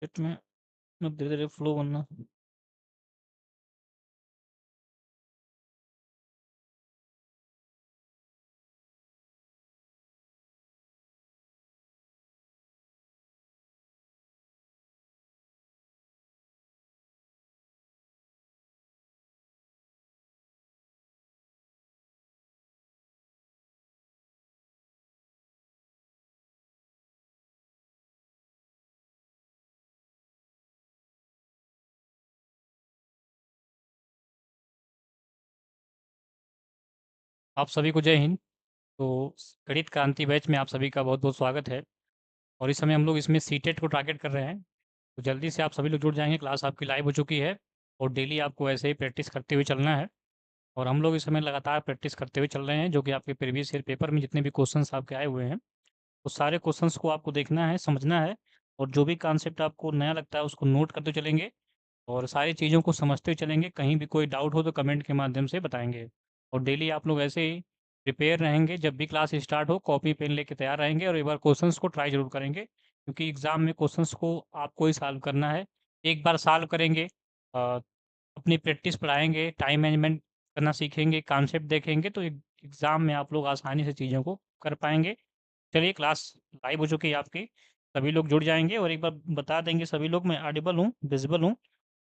Set में अब धीरे-धीरे फ्लो बनना। आप सभी को जय हिंद। तो गणित क्रांति बैच में आप सभी का बहुत-बहुत स्वागत है और इस समय हम लोग इसमें सीटेट को टारगेट कर रहे हैं। तो जल्दी से आप सभी लोग जुड़ जाएँगे, क्लास आपकी लाइव हो चुकी है और डेली आपको ऐसे ही प्रैक्टिस करते हुए चलना है और हम लोग इस समय लगातार प्रैक्टिस करते हुए चल रहे हैं, जो कि आपके प्रीवियस ईयर पेपर में जितने भी क्वेश्चन्स आपके आए हुए हैं, वो सारे क्वेश्चन्स को आपको देखना है, समझना है और जो भी कॉन्सेप्ट आपको नया लगता है उसको नोट करते चलेंगे और सारी चीज़ों को समझते चलेंगे। कहीं भी कोई डाउट हो तो कमेंट के माध्यम से बताएँगे और डेली आप लोग ऐसे ही प्रिपेयर रहेंगे। जब भी क्लास स्टार्ट हो कॉपी पेन लेके तैयार रहेंगे और एक बार क्वेश्चंस को ट्राई ज़रूर करेंगे, क्योंकि एग्ज़ाम में क्वेश्चंस को आपको ही सॉल्व करना है। एक बार सॉल्व करेंगे, अपनी प्रैक्टिस बढ़ाएँगे, टाइम मैनेजमेंट करना सीखेंगे, कॉन्सेप्ट देखेंगे तो एग्ज़ाम में आप लोग आसानी से चीज़ों को कर पाएँगे। चलिए, क्लास लाइव हो चुकी है आपकी, सभी लोग जुड़ जाएँगे और एक बार बता देंगे सभी लोग मैं ऑडिबल हूँ, विज़िबल हूँ।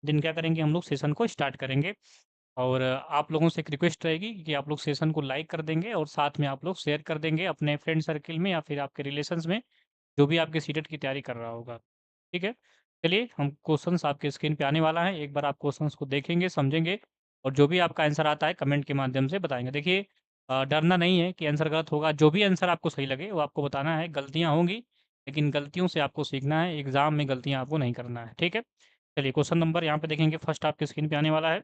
देन क्या करेंगे, हम लोग सेशन को स्टार्ट करेंगे और आप लोगों से एक रिक्वेस्ट रहेगी कि आप लोग सेशन को लाइक कर देंगे और साथ में आप लोग शेयर कर देंगे अपने फ्रेंड सर्किल में या फिर आपके रिलेशंस में, जो भी आपके सीटेट की तैयारी कर रहा होगा। ठीक है? चलिए, हम क्वेश्चंस आपके स्क्रीन पे आने वाला है, एक बार आप क्वेश्चंस को देखेंगे, समझेंगे और जो भी आपका आंसर आता है कमेंट के माध्यम से बताएँगे। देखिए, डरना नहीं है कि आंसर गलत होगा, जो भी आंसर आपको सही लगे वो आपको बताना है। गलतियाँ होंगी, लेकिन गलतियों से आपको सीखना है, एग्ज़ाम में गलतियाँ आपको नहीं करना है। ठीक है? चलिए, क्वेश्चन नंबर यहाँ पे देखेंगे, फर्स्ट आपके स्क्रीन पे आने वाला है।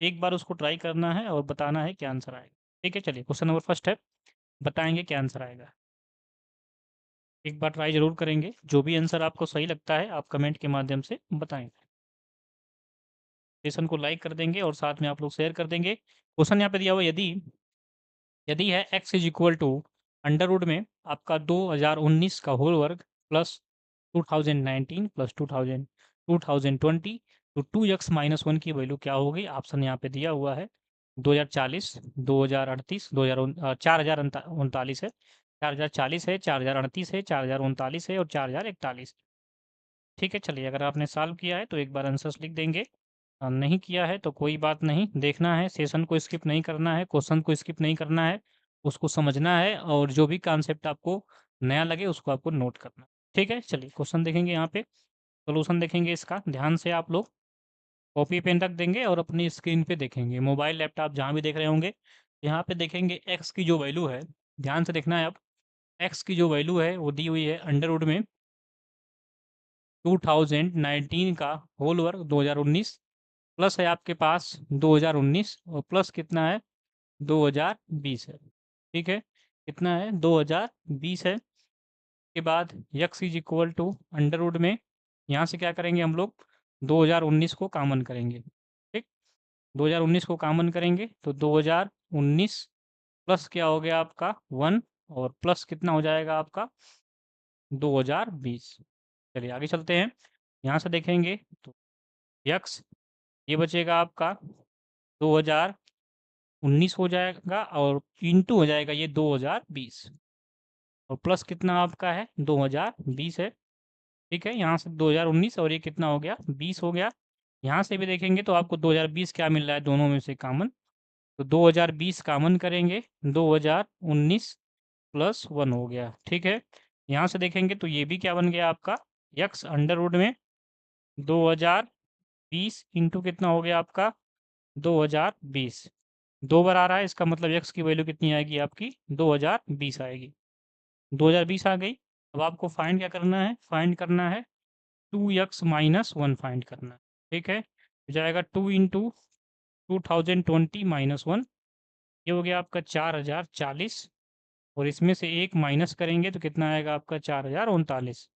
एक बार उसको ट्राई करना है और बताना है क्या आंसर आएगा। ठीक है? चलिए, क्वेश्चन नंबर फर्स्ट है, बताएँगे क्या आंसर आएगा। एक बार ट्राई ज़रूर करेंगे, जो भी आंसर आपको सही लगता है आप कमेंट के माध्यम से बताएँ। सेशन को लाइक कर देंगे और साथ में आप लोग शेयर कर देंगे। क्वेश्चन यहाँ पे दिया हुआ है, यदि यदि है x is equal to under root में आपका 2019 का होल वर्ग प्लस 2019 प्लस 2020 तो 2x माइनस 1 की वैल्यू क्या होगी? ऑप्शन यहाँ पे दिया हुआ है 2040, 2038, 4039 है, 4040 है, 4038 है, 4039 है और 4041। ठीक है, चलिए, अगर आपने सॉल्व किया है तो एक बार आंसर्स लिख देंगे। नहीं किया है तो कोई बात नहीं, देखना है, सेशन को स्किप नहीं करना है, क्वेश्चन को स्किप नहीं करना है, उसको समझना है और जो भी कॉन्सेप्ट आपको नया लगे उसको आपको नोट करना है। ठीक है, चलिए क्वेश्चन देखेंगे, यहाँ पे सॉल्यूशन देखेंगे इसका। ध्यान से आप लोग कॉपी पेन रख देंगे और अपनी स्क्रीन पे देखेंगे, मोबाइल लैपटॉप जहाँ भी देख रहे होंगे, यहाँ पे देखेंगे एक्स की जो वैल्यू है, ध्यान से देखना है। अब एक्स की जो वैल्यू है वो दी हुई है अंडर रूट में 2019 का होल वर्ग 2019 प्लस है आपके पास 2019 और प्लस कितना है 2020 है। ठीक है, कितना है 2020 है। के बाद x is equal to under root में, यहाँ से क्या करेंगे हम लोग 2019 को कॉमन करेंगे। ठीक, 2019 को कॉमन करेंगे तो 2019 प्लस क्या हो गया आपका 1 और प्लस कितना हो जाएगा आपका 2020। चलिए आगे चलते हैं, यहाँ से देखेंगे तो यक्स ये बचेगा आपका 2019 हो जाएगा और इंटू हो जाएगा ये 2020 और प्लस कितना आपका है 2020 है। ठीक है, यहाँ से 2019 और ये कितना हो गया 20 हो गया। यहाँ से भी देखेंगे तो आपको 2020 क्या मिल रहा है दोनों में से कॉमन, तो 2020 कॉमन करेंगे 2019 प्लस 1 हो गया। ठीक है, यहाँ से देखेंगे तो ये भी क्या बन गया आपका यक्स अंडर रूट में 2020 इंटू कितना हो गया आपका 2020, 2 बार आ रहा है, इसका मतलब x की वैल्यू कितनी आएगी आपकी 2020 आएगी। 2020 आ गई। अब आपको फाइंड क्या करना है, फाइंड करना है 2x माइनस 1 फाइंड करना है। ठीक है, हो जाएगा 2 इंटू 2020 माइनस 1, ये हो गया आपका 4040 और इसमें से एक माइनस करेंगे तो कितना आएगा आपका 4039,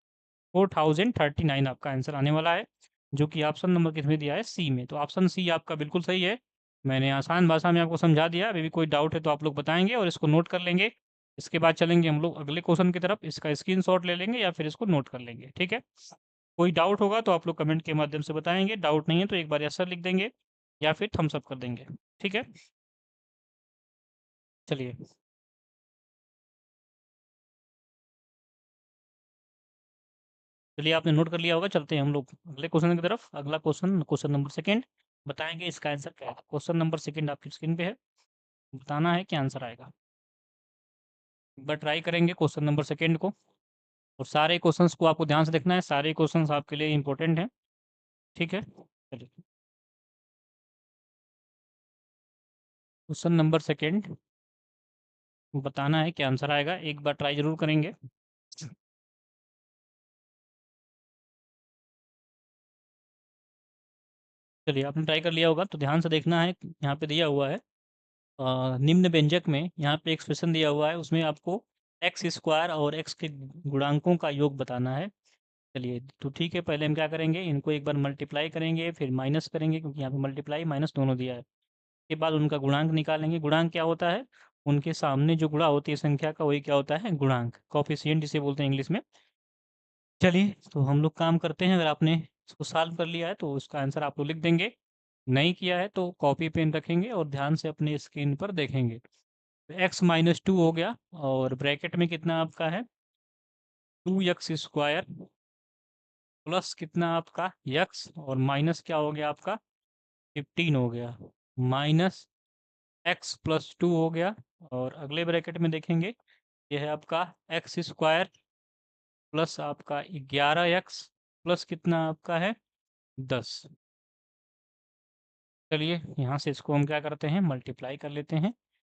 4039 आपका आंसर आने वाला है, जो कि ऑप्शन नंबर किसमें दिया है सी में। तो ऑप्शन सी आपका बिल्कुल सही है। मैंने आसान भाषा में आपको समझा दिया, अभी भी कोई डाउट है तो आप लोग बताएंगे और इसको नोट कर लेंगे। इसके बाद चलेंगे हम लोग अगले क्वेश्चन की तरफ, इसका स्क्रीनशॉट ले लेंगे या फिर इसको नोट कर लेंगे। ठीक है, कोई डाउट होगा तो आप लोग कमेंट के माध्यम से बताएंगे, डाउट नहीं है तो एक बार यस सर लिख देंगे या फिर थम्स अप कर देंगे, ठीक है। चलिए चलिए आपने नोट कर लिया होगा, चलते हैं हम लोग अगले क्वेश्चन की तरफ। अगला क्वेश्चन, क्वेश्चन नंबर सेकंड, बताएंगे इसका आंसर क्या है। क्वेश्चन नंबर सेकंड आपकी स्क्रीन पे है, बताना है क्या आंसर आएगा। एक बार ट्राई करेंगे क्वेश्चन नंबर सेकंड को, और सारे क्वेश्चंस को आपको ध्यान से देखना है, सारे क्वेश्चंस आपके लिए इंपॉर्टेंट हैं, ठीक है। चलिए क्वेश्चन नंबर सेकंड, बताना है क्या आंसर आएगा, एक बार ट्राई जरूर करेंगे। चलिए आपने ट्राई कर लिया होगा तो ध्यान से देखना है, यहाँ पे दिया हुआ है निम्न व्यंजक में, यहाँ पे एक्सप्रेशन दिया हुआ है, उसमें आपको एक्स स्क्वायर और एक्स के गुणांकों का योग बताना है। चलिए तो ठीक है, पहले हम क्या करेंगे, इनको एक बार मल्टीप्लाई करेंगे फिर माइनस करेंगे, क्योंकि यहाँ पे मल्टीप्लाई माइनस दोनों दिया है। के बाद उनका गुणांक निकालेंगे। गुणांक क्या होता है, उनके सामने जो गुणा होती है संख्या का, वही क्या होता है, गुणांक, कोएफिशिएंट जिसे बोलते हैं इंग्लिश में। चलिए तो हम लोग काम करते हैं, अगर आपने इसको सॉल्व कर लिया है तो उसका आंसर आप लोग लिख देंगे, नहीं किया है तो कॉपी पेन रखेंगे और ध्यान से अपने स्क्रीन पर देखेंगे। तो एक्स माइनस टू हो गया, और ब्रैकेट में कितना आपका है, टू एक्स स्क्वायर प्लस कितना आपका यक्स, और माइनस क्या हो गया आपका 15 हो गया, माइनस एक्स प्लस टू हो गया, और अगले ब्रैकेट में देखेंगे ये है आपका एक्स स्क्वायर प्लस आपका 11 एक्स प्लस कितना आपका है 10। चलिए यहाँ से इसको हम क्या करते हैं, मल्टीप्लाई कर लेते हैं।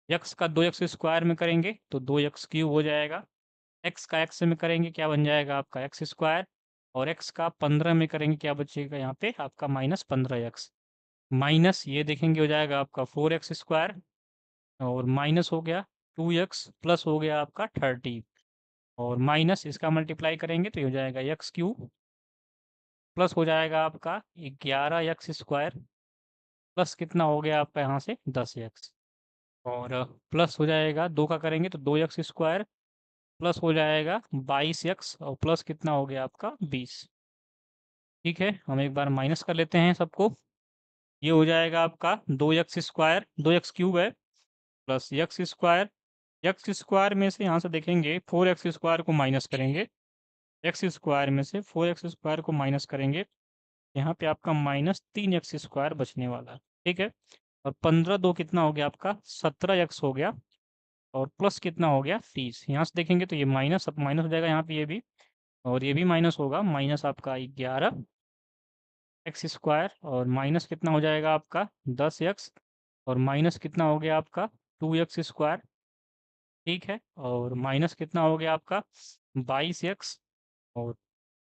एक्स का 2 एक्स स्क्वायर में करेंगे तो 2 एक्स क्यूब हो जाएगा, एक्स का एक्स में करेंगे क्या बन जाएगा आपका एक्स स्क्वायर, और एक्स का 15 में करेंगे क्या बचेगा यहाँ पे आपका -15 एक्स, माइनस ये देखेंगे हो जाएगा आपका 4 एक्स स्क्वायर, और माइनस हो गया 2 एक्स प्लस हो गया आपका 30, और माइनस इसका मल्टीप्लाई करेंगे तो ये हो जाएगा एक्स क्यूब प्लस हो जाएगा आपका 11 एक्स स्क्वायर प्लस कितना हो गया आपका यहाँ से 10 एक्स, और प्लस हो जाएगा 2 का करेंगे तो 2 एक्स स्क्वायर प्लस हो जाएगा 22 एक्स, और प्लस कितना हो गया आपका 20। ठीक है, हम एक बार माइनस कर लेते हैं सबको, ये हो जाएगा आपका 2 एक्स स्क्वायर, 2 एक्स क्यूब है plus x square, x square में से यहाँ से देखेंगे 4 एक्स स्क्वायर को माइनस करेंगे, एक्स स्क्वायर में से 4 एक्स स्क्वायर को माइनस करेंगे, यहाँ पे आपका -3 एक्स स्क्वायर बचने वाला है, ठीक है। और 15 दो कितना हो गया आपका 17 एक्स हो गया, और प्लस कितना हो गया 30, यहाँ से देखेंगे तो ये माइनस, अब माइनस हो जाएगा यहाँ पे ये भी, और ये भी माइनस होगा, माइनस आपका 11 एक्स स्क्वायर, और माइनस कितना हो जाएगा आपका 10 एक्स, और माइनस कितना हो गया आपका 2 एक्स स्क्वायर, ठीक है, और माइनस कितना हो गया आपका 22 एक्स, और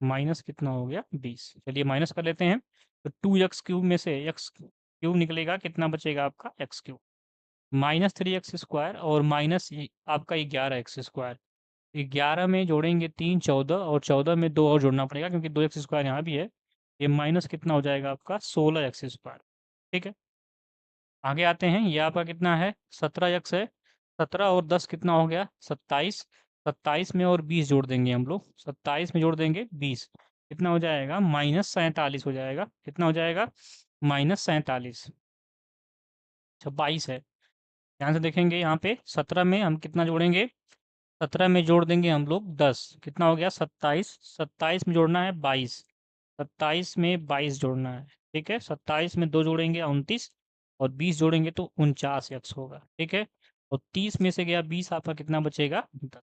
माइनस कितना हो गया 20। चलिए माइनस कर लेते हैं, तो 2 एक्स क्यूब में से एक्स क्यूब निकलेगा, कितना बचेगा आपका एक्स क्यूब, -3 एक्स स्क्वायर, और माइनस आपका 11 एक्स स्क्वायर, 11 में जोड़ेंगे 3 14, और 14 में 2 और जोड़ना पड़ेगा क्योंकि 2 एक्स स्क्वायर यहाँ भी है, ये माइनस कितना हो जाएगा आपका 16 एक्स स्क्वायर, ठीक है। आगे आते हैं, ये आपका कितना है 17 एक्स है, 17 और 10 कितना हो गया 27, 27 में और 20 जोड़ देंगे हम लोग, 27 में जोड़ देंगे 20, कितना हो जाएगा -47 हो जाएगा, कितना हो जाएगा -47। अच्छा 22 है, ध्यान से देखेंगे यहाँ पे 17 में हम कितना जोड़ेंगे, 17 में जोड़ देंगे हम लोग 10, कितना हो गया 27, 27 में जोड़ना है 22, 27 में 22 जोड़ना है, ठीक है, 27 में 2 जोड़ेंगे 29, और 20 जोड़ेंगे तो 49 एक्स होगा, ठीक है। और 30 में से गया 20, आपका कितना बचेगा 10,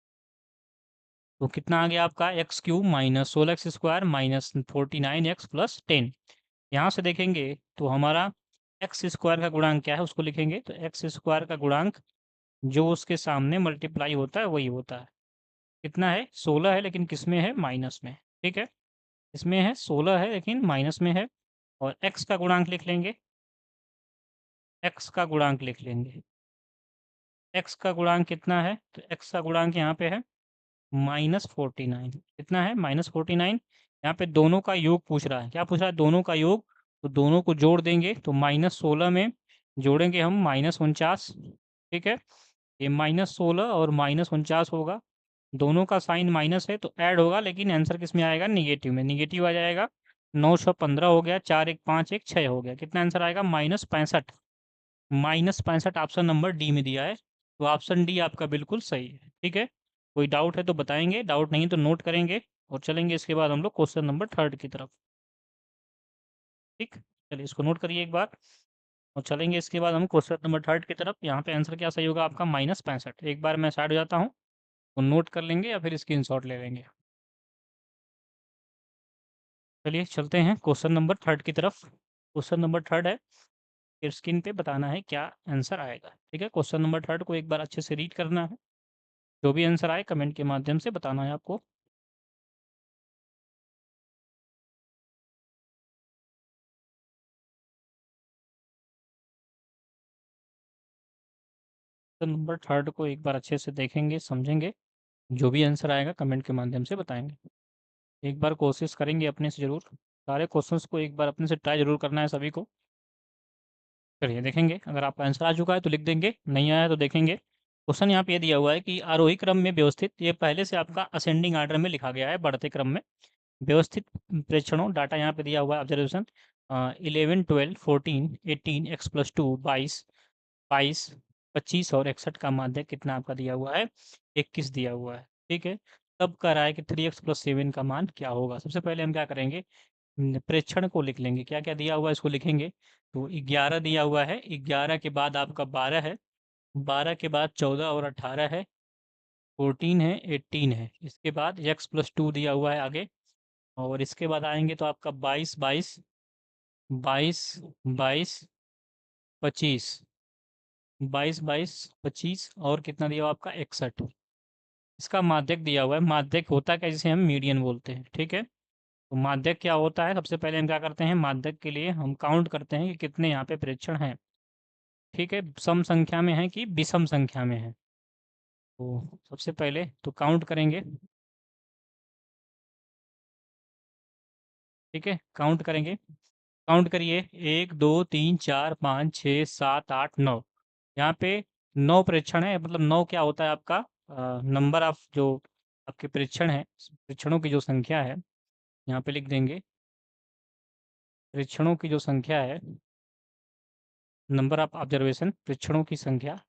तो कितना आ गया आपका x cube -16 x square -49 x plus 10। यहाँ से देखेंगे तो हमारा एक्स स्क्वायर का गुणांक क्या है उसको लिखेंगे, तो एक्स स्क्वायर का गुणांक जो उसके सामने मल्टीप्लाई होता है वही होता है, कितना है 16 है, लेकिन किस में है माइनस में, ठीक है, इसमें है 16 है लेकिन माइनस में है, और एक्स का गुणांक लिख लेंगे, एक्स का गुणांक लिख लेंगे, एक्स का गुणांक कितना है, तो एक्स का गुणांक यहाँ पे है -49, कितना है -49, यहाँ पे दोनों का योग पूछ रहा है, क्या पूछ रहा है दोनों का योग, तो दोनों को जोड़ देंगे तो -16 में जोड़ेंगे हम -49, ठीक है, ये -16 और -49 होगा, दोनों का साइन माइनस है तो ऐड होगा, लेकिन आंसर किस में आएगा? निगेटिव में। निगेटिव आ जाएगा। 915 हो गया, 4 1 5 1 6 हो गया। कितना आंसर आएगा? -65। -65 ऑप्शन नंबर डी में दिया है, तो ऑप्शन डी आपका बिल्कुल सही है। ठीक है, कोई डाउट है तो बताएंगे, डाउट नहीं तो नोट करेंगे और चलेंगे इसके बाद हम लोग क्वेश्चन नंबर 3 की तरफ। ठीक, चलिए इसको नोट करिए एक बार और चलेंगे इसके बाद हम क्वेश्चन नंबर 3 की तरफ। यहाँ पे आंसर क्या सही होगा आपका? -65। एक बार मैं साइड हो जाता हूँ तो नोट कर लेंगे या फिर स्क्रीनशॉट ले लेंगे। चलिए चलते हैं क्वेश्चन नंबर 3 की तरफ। क्वेश्चन नंबर 3 है, फिर स्क्रीन पे बताना है क्या आंसर आएगा। ठीक है, क्वेश्चन नंबर 3 को एक बार अच्छे से रीड करना है, जो भी आंसर आए कमेंट के माध्यम से बताना है आपको। क्वेश्चन नंबर 3 को एक बार अच्छे से देखेंगे, समझेंगे, जो भी आंसर आएगा कमेंट के माध्यम से बताएंगे। एक बार कोशिश करेंगे अपने से ज़रूर, सारे क्वेश्चंस को एक बार अपने से ट्राई ज़रूर करना है सभी को। चलिए देखेंगे, अगर आपका आंसर आ चुका है तो लिख देंगे, नहीं आया तो देखेंगे। क्वेश्चन यहाँ पे ये दिया हुआ है कि आरोही क्रम में व्यवस्थित, ये पहले से आपका असेंडिंग आर्डर में लिखा गया है, बढ़ते क्रम में व्यवस्थित प्रेक्षणों, डाटा यहाँ पे दिया हुआ है, ऑब्जर्वेशन 11 12 14 18 x+2 22 22 25 और 61 का माध्य कितना आपका दिया हुआ है? 21 दिया हुआ है। ठीक है, तब कह रहा है कि 3x+7 का मान क्या होगा। सबसे पहले हम क्या करेंगे? प्रेक्षण को लिख लेंगे, क्या क्या दिया हुआ है इसको लिखेंगे। तो 11 दिया हुआ है, 11 के बाद आपका 12 है, 12 के बाद 14 और 18 है, 14 है, 18 है, इसके बाद x+2 दिया हुआ है आगे, और इसके बाद आएंगे तो आपका 22 22 22 22 25 22 22 25 और कितना दिया हुआ आपका 61। इसका माध्यक दिया हुआ है। माध्यक होता है क्या? जिसे हम मीडियन बोलते हैं। ठीक है, तो माध्यक क्या होता है? सबसे पहले हम क्या करते हैं? माध्यक के लिए हम काउंट करते हैं कि कितने यहाँ पे प्रेक्षण हैं। ठीक है, सम संख्या में है कि विषम संख्या में है, तो सबसे पहले तो काउंट करेंगे। ठीक है, काउंट करेंगे, काउंट करिए, 1 2 3 4 5 6 7 8 9। यहाँ पे 9 प्रेक्षण है, मतलब 9 क्या होता है आपका? नंबर ऑफ जो आपके प्रेक्षण है, प्रेक्षणों की जो संख्या है, यहाँ पे लिख देंगे। प्रेक्षणों की जो संख्या है, नंबर ऑफ ऑब्जर्वेशन, प्रेक्षणों की संख्या,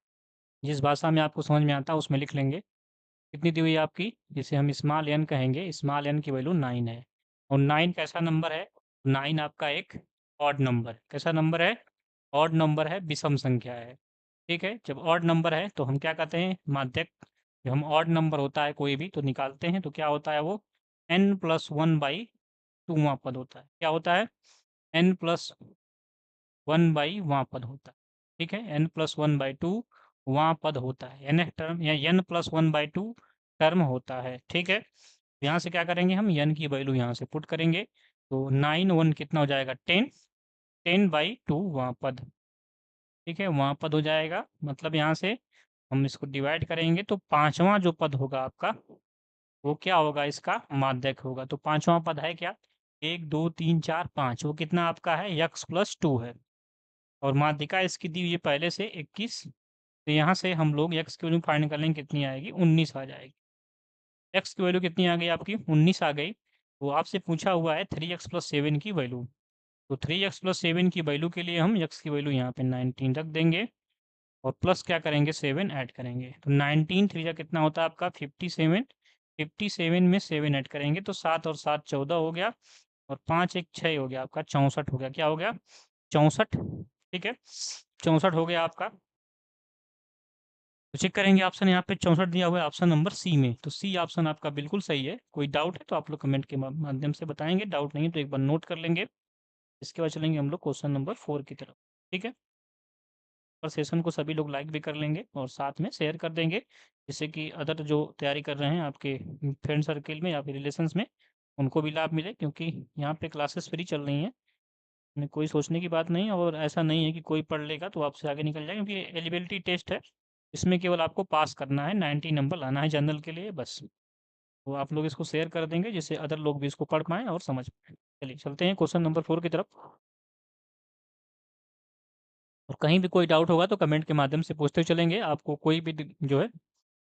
जिस भाषा में आपको समझ में आता है उसमें लिख लेंगे। कितनी दी हुई है आपकी? जिसे हम स्मॉल एन कहेंगे, स्मॉल एन की वैल्यू 9 है। और 9 कैसा नंबर है? 9 आपका एक ऑड नंबर। कैसा नंबर है? ऑड नंबर है, विषम संख्या है। ठीक है, जब ऑड नंबर है तो हम क्या कहते हैं? माध्यक। जब हम ऑड नंबर होता है कोई भी तो निकालते हैं तो क्या होता है वो? n+1/2 वहाँ पद होता है। क्या होता है? n+1/, वहाँ पद होता है। ठीक है, n+1/2 वहाँ पद होता है, n टर्म या n+1/2 टर्म होता है। ठीक है, यहाँ से क्या करेंगे? हम n की वैल्यू यहाँ से पुट करेंगे, तो 9 1 कितना हो जाएगा? 10, 10/2 वहाँ पद। ठीक है, वहाँ पद हो जाएगा, मतलब यहाँ से हम इसको डिवाइड करेंगे तो पांचवा जो पद होगा आपका वो क्या होगा? इसका माध्यक होगा। तो पांचवा पद है क्या? 1 2 3 4 5, वो कितना आपका है? x+2 है, और माध्यिका इसकी दी हुई है पहले से 21। तो यहाँ से हम लोग x की वैल्यू फाइंड कर लेंगे, कितनी आएगी? 19 आ जाएगी। x की वैल्यू कितनी आ गई आपकी? 19 आ गई। वो आपसे पूछा हुआ है 3x+7 की वैल्यू, तो 3x+7 की वैल्यू के लिए हम x की वैल्यू यहाँ पे 19 रख देंगे और प्लस क्या करेंगे? 7 ऐड करेंगे, तो 19 3 जा कितना होता है आपका? 57। 57 में 7 ऐड करेंगे तो 7 और 7 14 हो गया, और 5 1 6 हो गया आपका, 64 हो गया। क्या हो गया? 64। ठीक है, 64 हो गया आपका। तो चेक करेंगे ऑप्शन यहाँ पे 64 दिया हुआ है ऑप्शन नंबर सी में, तो सी ऑप्शन आपका बिल्कुल सही है। कोई डाउट है तो आप लोग कमेंट के माध्यम से बताएंगे, डाउट नहीं है तो एक बार नोट कर लेंगे। इसके बाद चलेंगे हम लोग क्वेश्चन नंबर 4 की तरफ। ठीक है, और सेशन को सभी लोग लाइक भी कर लेंगे और साथ में शेयर कर देंगे, जिससे कि अदर जो तैयारी कर रहे हैं आपके फ्रेंड सर्किल में या फिर रिलेशंस में, उनको भी लाभ मिले, क्योंकि यहाँ पे क्लासेस फ्री चल रही हैं। में कोई सोचने की बात नहीं है, और ऐसा नहीं है कि कोई पढ़ लेगा तो आपसे आगे निकल जाएगा, क्योंकि एलिजिबिलिटी टेस्ट है, इसमें केवल आपको पास करना है, 90 नंबर लाना है जनरल के लिए बस। तो आप लोग इसको शेयर कर देंगे जिससे अदर लोग भी इसको पढ़ पाएँ और समझ पाएँ। चलिए चलते हैं क्वेश्चन नंबर 4 की तरफ। और कहीं भी कोई डाउट होगा तो कमेंट के माध्यम से पूछते चलेंगे, आपको कोई भी जो है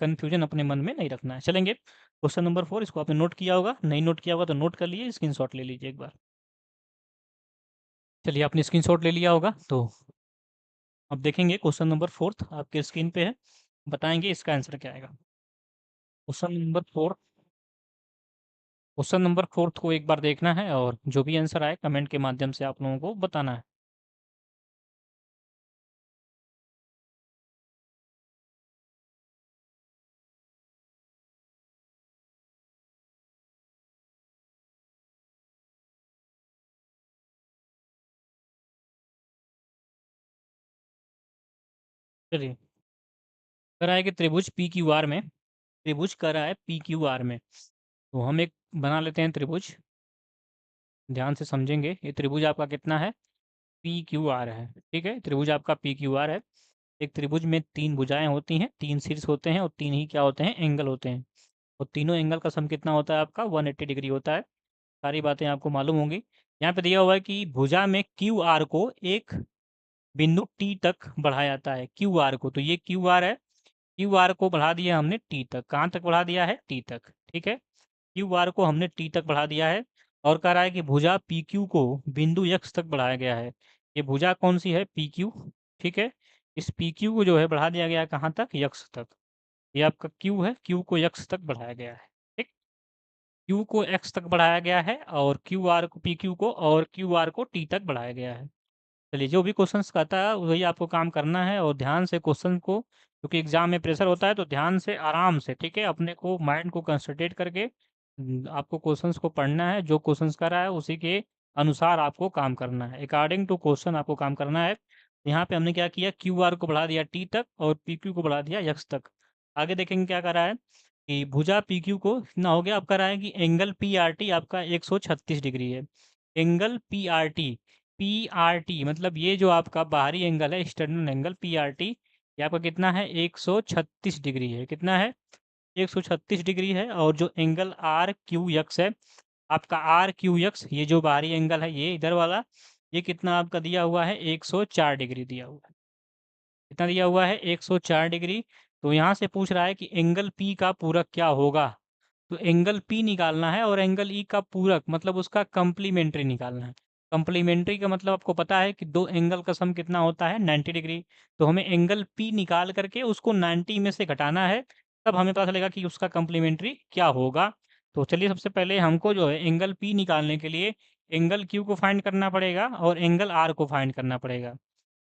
कन्फ्यूजन अपने मन में नहीं रखना है। चलेंगे क्वेश्चन नंबर 4, इसको आपने नोट किया होगा, नहीं नोट किया होगा तो नोट कर लीजिए, स्क्रीनशॉट ले लीजिए एक बार। चलिए आपने स्क्रीनशॉट ले लिया होगा, तो अब देखेंगे क्वेश्चन नंबर 4 आपके स्क्रीन पे है, बताएंगे इसका आंसर क्या आएगा। क्वेश्चन नंबर 4 को एक बार देखना है और जो भी आंसर आए कमेंट के माध्यम से आप लोगों को बताना है। चलिए, कह रहा है कि त्रिभुज पी क्यू आर में, त्रिभुज कह रहा है पी क्यू आर में, तो हम एक बना लेते हैं त्रिभुज, ध्यान से समझेंगे। ये त्रिभुज आपका कितना है, पी क्यू आर है, ठीक है, त्रिभुज आपका पी क्यू आर है। एक त्रिभुज में 3 भुजाएं होती हैं, 3 शीर्ष होते हैं और 3 ही क्या होते हैं, एंगल होते हैं, और तीनों एंगल का सम कितना होता है आपका, 180 डिग्री होता है। सारी बातें आपको मालूम होंगी। यहाँ पे दिया हुआ है कि भुजा में क्यू आर को एक बिंदु टी तक बढ़ाया जाता है, क्यू आर को, तो ये क्यू आर है, क्यू आर को बढ़ा दिया हमने टी तक, कहाँ तक बढ़ा दिया है, टी तक, ठीक है, क्यू आर को हमने टी तक बढ़ा दिया है। और कह रहा है कि भुजा पी क्यू को बिंदु यक्स तक बढ़ाया गया है। ये भुजा कौन सी है, पी क्यू, ठीक है, इस पी क्यू को जो है बढ़ा दिया गया है कहाँ तक, यक्स तक। ये आपका क्यू है, क्यू को यक्स तक बढ़ाया गया है, ठीक, क्यू को एक्स तक बढ़ाया गया है और क्यू आर को, पी क्यू को और क्यू आर को टी तक बढ़ाया गया है। चलिए, जो भी क्वेश्चंस कहता है वही आपको काम करना है, और ध्यान से क्वेश्चन को, क्योंकि एग्जाम में प्रेशर होता है, तो ध्यान से आराम से, ठीक है, अपने को माइंड को कंसंट्रेट करके आपको क्वेश्चंस को पढ़ना है, जो क्वेश्चंस कर रहा है उसी के अनुसार आपको काम करना है, अकॉर्डिंग टू क्वेश्चन आपको काम करना है। यहाँ पे हमने क्या किया, क्यू आर को बढ़ा दिया टी तक और पी क्यू को बढ़ा दिया यक्स तक। आगे देखेंगे क्या कर रहा है कि भुजा पी क्यू को कितना हो गया, अब कर रहा है कि एंगल पी आर टी आपका 136 डिग्री है। Angle P R T, P R T मतलब ये जो आपका बाहरी एंगल है, external angle P R T, ये आपका कितना है, 136 डिग्री है, कितना है, 136 डिग्री है। और जो एंगल आर क्यू यक्स है आपका, आर क्यू यक्स, ये जो बाहरी एंगल है ये इधर वाला, ये कितना आपका दिया हुआ है, 104 डिग्री दिया हुआ है। कितना दिया हुआ है, 104 डिग्री। तो यहाँ से पूछ रहा है कि एंगल पी का पूरक क्या होगा, तो एंगल पी निकालना है, और एंगल ई का पूरक मतलब उसका कंप्लीमेंट्री निकालना है। कंप्लीमेंट्री का मतलब आपको पता है कि दो एंगल का सम कितना होता है, 90 डिग्री। तो हमें एंगल पी निकाल करके उसको 90 में से घटाना है, तब हमें पता चलेगा कि उसका कंप्लीमेंट्री क्या होगा। तो चलिए, सबसे पहले हमको जो है एंगल पी निकालने के लिए एंगल क्यू को फाइंड करना पड़ेगा और एंगल आर को फाइंड करना पड़ेगा।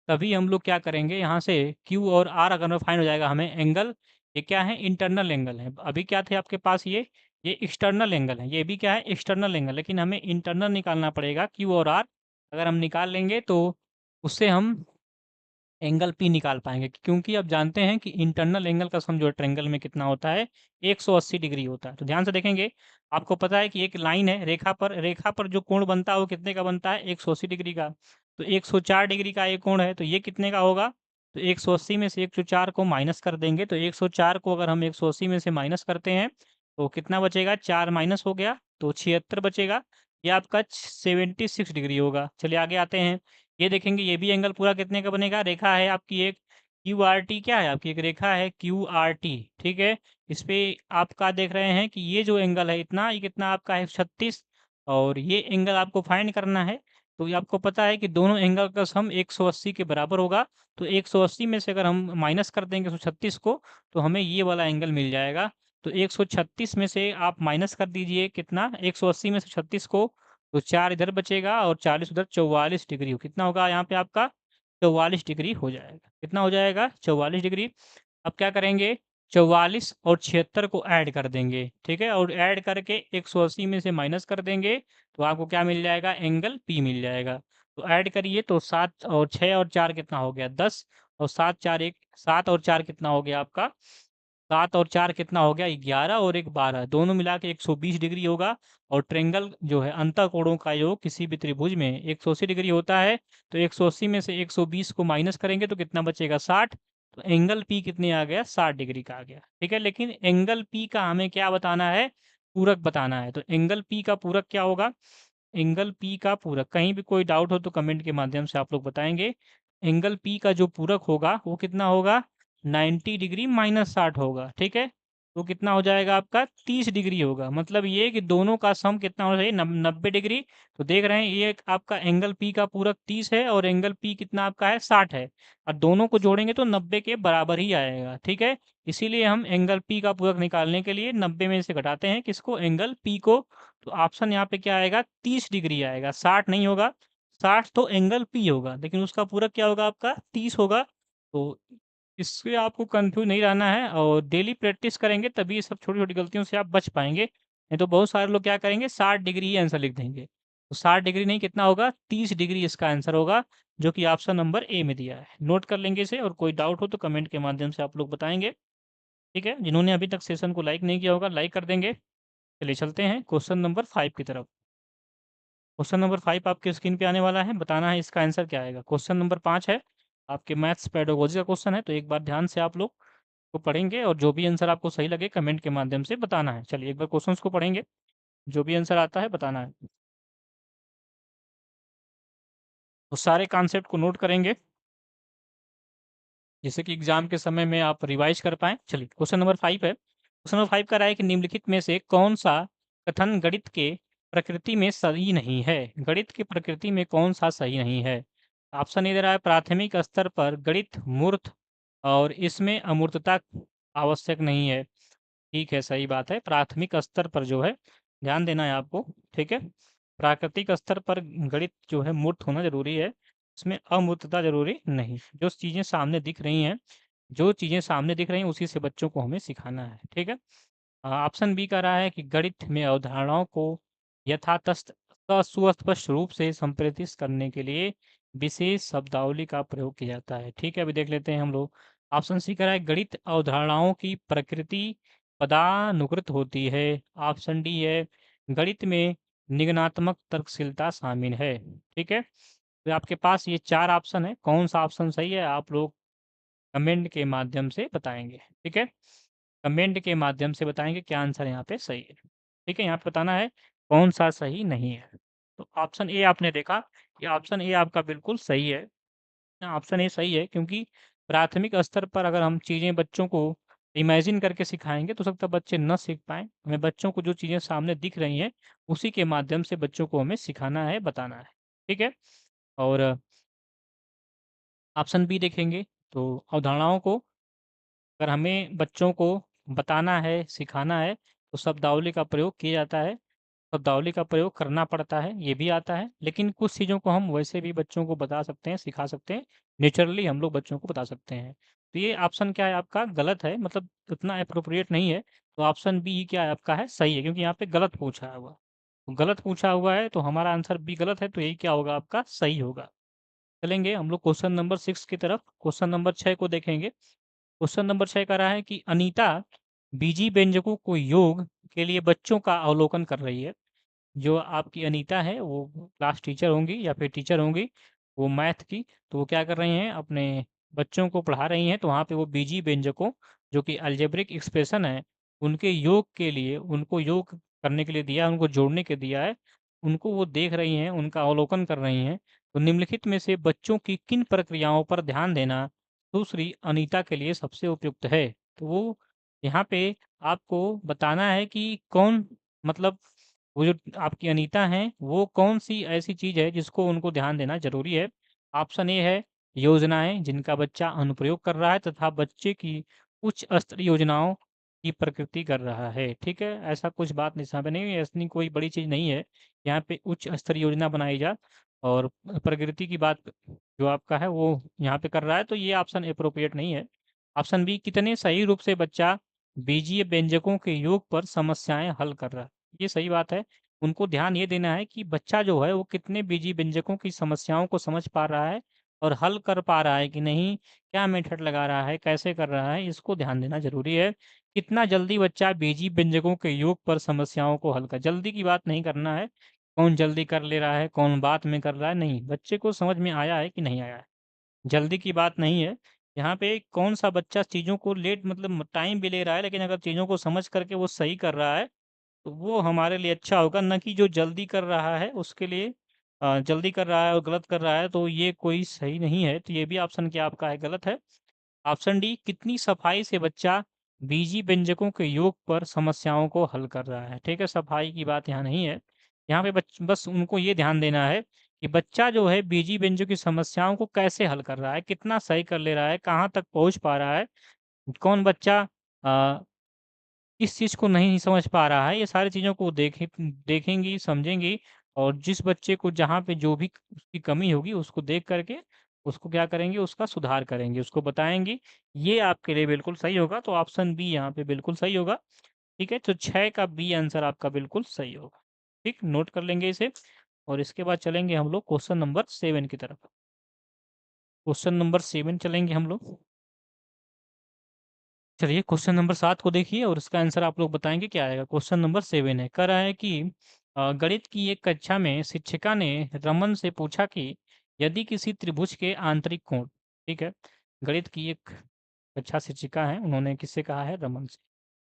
तभी हम लोग क्या करेंगे, यहाँ से क्यू और आर अगर फाइंड हो जाएगा, हमें एंगल, ये क्या है, इंटरनल एंगल है, अभी क्या थे आपके पास, ये एक्सटर्नल एंगल है, ये भी क्या है, एक्सटर्नल एंगल, लेकिन हमें इंटरनल निकालना पड़ेगा, क्यू और आर अगर हम निकाल लेंगे तो उससे हम एंगल पी निकाल पाएंगे, क्योंकि अब जानते हैं कि इंटरनल एंगल का सम जो है ट्रायंगल में कितना होता है, 180 डिग्री होता है। तो ध्यान से देखेंगे, आपको पता है कि एक लाइन है, रेखा पर जो कोण बनता है वो कितने का बनता है, 180 डिग्री का। तो 104 डिग्री का एक कोण है, तो ये कितने का होगा, तो 180 में से 104 को माइनस कर देंगे, तो 104 को अगर हम 180 में से माइनस करते हैं तो कितना बचेगा, 4 माइनस हो गया तो 76 बचेगा, ये आपका 76 डिग्री होगा। चलिए आगे आते हैं, ये देखेंगे, ये भी एंगल पूरा कितने का बनेगा, रेखा है आपकी एक क्यू आर टी, क्या है आपकी एक रेखा है क्यू आर टी, ठीक है, इस पे आपका देख रहे हैं कि ये जो एंगल है इतना, ये कितना आपका है 36, और ये एंगल आपको फाइंड करना है। तो ये आपको पता है कि दोनों एंगल का सम 180 के बराबर होगा, तो 180 में से अगर हम माइनस कर देंगे 136 को, तो हमें ये वाला एंगल मिल जाएगा। तो 136 में से आप माइनस कर दीजिए कितना, 180 में से 36 को, तो 4 इधर बचेगा और 40 उधर, 44 डिग्री हो, कितना होगा यहाँ पे आपका, 44 डिग्री हो जाएगा। कितना हो जाएगा, 44 डिग्री। अब क्या करेंगे, 44 और 76 को ऐड कर देंगे, ठीक है, और ऐड करके 180 में से माइनस कर देंगे, तो आपको क्या मिल जाएगा, एंगल पी मिल जाएगा। तो ऐड करिए, तो 7 और 6 और 4 कितना हो गया, 10, और 7 और 4 कितना हो गया आपका, 7 और 4 कितना हो गया, 11, और एक 12, दोनों मिला के 120 डिग्री होगा। और ट्रेंगल जो है अंतःकोणों का योग किसी भी त्रिभुज में 180 डिग्री होता है, तो 180 में से 120 को माइनस करेंगे तो कितना बचेगा, 60। तो एंगल पी कितने आ गया, 60 डिग्री का आ गया, ठीक है। लेकिन एंगल पी का हमें क्या बताना है, पूरक बताना है। तो एंगल पी का पूरक क्या होगा, एंगल पी का पूरक, कहीं भी कोई डाउट हो तो कमेंट के माध्यम से आप लोग बताएंगे। एंगल पी का जो पूरक होगा वो कितना होगा, 90 डिग्री माइनस 60 होगा, ठीक है। तो कितना हो जाएगा आपका 30 डिग्री होगा। मतलब ये कि दोनों का सम कितना होना चाहिए 90 डिग्री। तो देख रहे हैं ये आपका एंगल पी का पूरक 30 है और एंगल पी कितना आपका है 60 है, और दोनों को जोड़ेंगे तो 90 के बराबर ही आएगा, ठीक है। इसीलिए हम एंगल पी का पूरक निकालने के लिए 90 में से घटाते हैं किसको, एंगल पी को। तो ऑप्शन यहाँ पे क्या आएगा 30 डिग्री आएगा, 60 नहीं होगा। 60 तो एंगल पी होगा, लेकिन उसका पूरक क्या होगा आपका 30 होगा। तो इससे आपको कंफ्यूज नहीं रहना है, और डेली प्रैक्टिस करेंगे तभी ये सब छोटी छोटी गलतियों से आप बच पाएंगे। नहीं तो बहुत सारे लोग क्या करेंगे 60 डिग्री ही आंसर लिख देंगे। तो 60 डिग्री नहीं, कितना होगा 30 डिग्री इसका आंसर होगा, जो कि ऑप्शन नंबर ए में दिया है। नोट कर लेंगे इसे, और कोई डाउट हो तो कमेंट के माध्यम से आप लोग बताएंगे, ठीक है। जिन्होंने अभी तक सेशन को लाइक नहीं किया होगा लाइक कर देंगे। चलिए चलते हैं क्वेश्चन नंबर 5 की तरफ। क्वेश्चन नंबर 5 आपके स्क्रीन पे आने वाला है, बताना है इसका आंसर क्या आएगा। क्वेश्चन नंबर 5 है आपके मैथ्स पेडागोजी का क्वेश्चन है, तो एक बार ध्यान से आप लोग को पढ़ेंगे, और जो भी आंसर आपको सही लगे कमेंट के माध्यम से बताना है। चलिए एक बार क्वेश्चंस को पढ़ेंगे, जो भी आंसर आता है बताना है। तो सारे कॉन्सेप्ट को नोट करेंगे, जिससे कि एग्जाम के समय में आप रिवाइज कर पाएं। चलिए क्वेश्चन नंबर 5 है। क्वेश्चन नंबर 5 का रहा है कि निम्नलिखित में से कौन सा कथन गणित के प्रकृति में सही नहीं है। गणित की प्रकृति में कौन सा सही नहीं है। ऑप्शन ए दे रहा है प्राथमिक स्तर पर गणित मूर्त और इसमें अमूर्तता आवश्यक नहीं है। ठीक है, सही बात है। प्राथमिक स्तर पर जो है ध्यान देना है आपको, ठीक है। प्राकृतिक स्तर पर गणित जो है मूर्त होना जरूरी है, इसमें अमूर्तता जरूरी नहीं। जो चीज़ें सामने दिख रही हैं, जो चीज़ें सामने दिख रही हैं उसी से बच्चों को हमें सिखाना है, ठीक है। ऑप्शन बी का रहा है कि गणित में अवधारणाओं को यथातथ सुस्पष्ट रूप से संप्रेषित करने के लिए विशेष शब्दावली का प्रयोग किया जाता है, ठीक है। अभी देख लेते हैं हम लोग। ऑप्शन सी का रहा है गणित अवधारणाओं की प्रकृति पदानुकृत होती है। ऑप्शन डी है गणित में निगनात्मक तर्कशीलता शामिल है, ठीक है। तो आपके पास ये 4 ऑप्शन है, कौन सा ऑप्शन सही है आप लोग कमेंट के माध्यम से बताएंगे, ठीक है। कमेंट के माध्यम से बताएंगे क्या आंसर यहाँ पे सही है, ठीक है। यहाँ पे बताना है कौन सा सही नहीं है। तो ऑप्शन ए आपने देखा, ये ऑप्शन ए आपका बिल्कुल सही है। ऑप्शन ए सही है, क्योंकि प्राथमिक स्तर पर अगर हम चीज़ें बच्चों को इमेजिन करके सिखाएंगे तो सकता है बच्चे न सीख पाएँ। हमें बच्चों को जो चीज़ें सामने दिख रही हैं उसी के माध्यम से बच्चों को हमें सिखाना है, बताना है, ठीक है। और ऑप्शन बी देखेंगे तो अवधारणाओं को अगर हमें बच्चों को बताना है, सिखाना है, तो शब्दावली का प्रयोग किया जाता है। शब्दावली का प्रयोग करना पड़ता है, ये भी आता है। लेकिन कुछ चीज़ों को हम वैसे भी बच्चों को बता सकते हैं, सिखा सकते हैं। नेचुरली हम लोग बच्चों को बता सकते हैं। तो ये ऑप्शन क्या है आपका गलत है, मतलब उतना एप्रोप्रिएट नहीं है। तो ऑप्शन बी क्या है आपका है सही है, क्योंकि यहाँ पे गलत पूछा हुआ। तो गलत पूछा हुआ है तो हमारा आंसर बी गलत है, तो यही क्या होगा आपका सही होगा। चलेंगे हम लोग क्वेश्चन नंबर 6 की तरफ। क्वेश्चन नंबर 6 को देखेंगे। क्वेश्चन नंबर 6 का रहा है कि अनीता बीजी व्यंजकों को योग के लिए बच्चों का अवलोकन कर रही है। जो आपकी अनीता है वो क्लास टीचर होंगी या फिर टीचर होंगी, वो मैथ की। तो वो क्या कर रही हैं अपने बच्चों को पढ़ा रही हैं, तो वहाँ पे वो बीजी व्यंजकों जो कि अलजेब्रिक एक्सप्रेशन है उनके योग के लिए, उनको योग करने के लिए दिया है, उनको जोड़ने के दिया है, उनको वो देख रही हैं, उनका अवलोकन कर रही हैं। तो निम्नलिखित में से बच्चों की किन प्रक्रियाओं पर ध्यान देना दूसरी अनीता के लिए सबसे उपयुक्त है। तो वो यहाँ पे आपको बताना है कि कौन, मतलब वो जो आपकी अनीता हैं वो कौन सी ऐसी चीज़ है जिसको उनको ध्यान देना जरूरी है। ऑप्शन ए है योजनाएं जिनका बच्चा अनुप्रयोग कर रहा है तथा बच्चे की उच्च स्तरीय योजनाओं की प्रकृति कर रहा है, ठीक है। ऐसा कुछ बात नहीं सामने नहीं है, ऐसी कोई बड़ी चीज़ नहीं है। यहाँ पे उच्च स्तरीय योजना बनाई जा और प्रकृति की बात जो आपका है वो यहाँ पे कर रहा है, तो ये ऑप्शन अप्रोप्रिएट नहीं है। ऑप्शन बी कितने सही रूप से बच्चा बीजीय व्यंजकों के योग पर समस्याएं हल कर रहा है, ये सही बात है। उनको ध्यान ये देना है कि बच्चा जो है वो कितने बीजीय व्यंजकों की समस्याओं को समझ पा रहा है और हल कर पा रहा है कि नहीं, क्या मेथड लगा रहा है, कैसे कर रहा है, इसको ध्यान देना जरूरी है। कितना जल्दी बच्चा बीजीय व्यंजकों के योग पर समस्याओं को हल कर, जल्दी की बात नहीं करना है। कौन जल्दी कर ले रहा है, कौन बात में कर रहा है, नहीं, बच्चे को समझ में आया है कि नहीं आया है, जल्दी की बात नहीं है। यहाँ पे कौन सा बच्चा चीज़ों को लेट मतलब टाइम भी ले रहा है, लेकिन अगर चीज़ों को समझ करके वो सही कर रहा है तो वो हमारे लिए अच्छा होगा, न कि जो जल्दी कर रहा है उसके लिए जल्दी कर रहा है और गलत कर रहा है, तो ये कोई सही नहीं है। तो ये भी ऑप्शन क्या आपका है गलत है। ऑप्शन डी, कितनी सफाई से बच्चा बीजी व्यंजकों के योग पर समस्याओं को हल कर रहा है। ठीक है, सफाई की बात यहाँ नहीं है। यहाँ पे बस उनको ये ध्यान देना है कि बच्चा जो है बीजी व्यंजकों की समस्याओं को कैसे हल कर रहा है, कितना सही कर ले रहा है, कहाँ तक पहुँच पा रहा है, कौन बच्चा अ, किस चीज़ को नहीं समझ पा रहा है, ये सारी चीज़ों को देखेंगी, समझेंगी और जिस बच्चे को जहाँ पे जो भी उसकी कमी होगी, उसको देख कर के उसको क्या करेंगे, उसका सुधार करेंगे, उसको बताएँगे। ये आपके लिए बिल्कुल सही होगा, तो ऑप्शन बी यहाँ पे बिल्कुल सही होगा। ठीक है, तो 6 का बी आंसर आपका बिल्कुल सही होगा। ठीक, नोट कर लेंगे इसे और इसके बाद चलेंगे हम लोग क्वेश्चन नंबर 7 की तरफ। क्वेश्चन नंबर 7 चलेंगे हम लोग। चलिए क्वेश्चन नंबर 7 को देखिए और इसका आंसर आप लोग बताएँगे क्या आएगा। क्वेश्चन नंबर 7 है, कह रहा है कि गणित की एक कक्षा में शिक्षिका ने रमन से पूछा कि यदि किसी त्रिभुज के आंतरिक कोण, ठीक है, गणित की एक कक्षा शिक्षिका हैं, उन्होंने किससे कहा है? रमन से।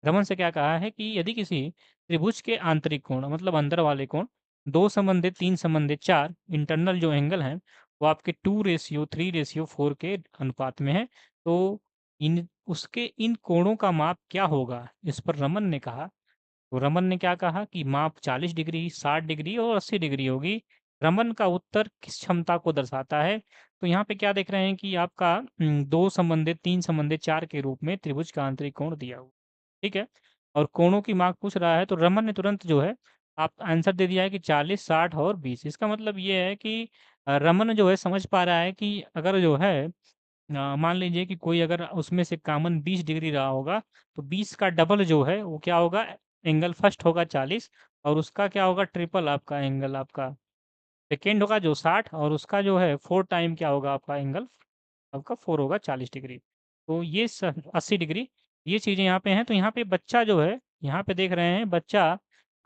रमन से क्या कहा है कि यदि किसी त्रिभुज के आंतरिक कोण मतलब अंदर वाले कोण 2 संबंधित 3 संबंधित 4 इंटरनल जो एंगल हैं, वो आपके 2:3:4 के अनुपात में है, तो इन उसके इन कोणों का माप क्या होगा? इस पर रमन ने कहा, तो रमन ने क्या कहा कि माप 40 डिग्री, 60 डिग्री और 80 डिग्री होगी। रमन का उत्तर किस क्षमता को दर्शाता है? तो यहाँ पे क्या देख रहे हैं कि आपका 2 संबंधित 3 संबंधित 4 के रूप में त्रिभुज का आंतरिक कोण दिया हुआ, ठीक है? और कोणों की माप पूछ रहा है, तो रमन ने तुरंत जो है आप आंसर दे दिया है कि 40, 60 और 20। इसका मतलब ये है कि रमन जो है समझ पा रहा है कि अगर जो है मान लीजिए कि कोई अगर उसमें से कॉमन 20 डिग्री रहा होगा, तो 20 का डबल जो है वो क्या होगा, एंगल फर्स्ट होगा 40 और उसका क्या होगा ट्रिपल आपका एंगल आपका सेकेंड होगा जो 60 और उसका जो है 4 टाइम क्या होगा आपका एंगल आपका 4 होगा 40 डिग्री। तो ये 80 डिग्री, ये चीज़ें यहाँ पे हैं। तो यहाँ पे बच्चा जो है, यहाँ पे देख रहे हैं बच्चा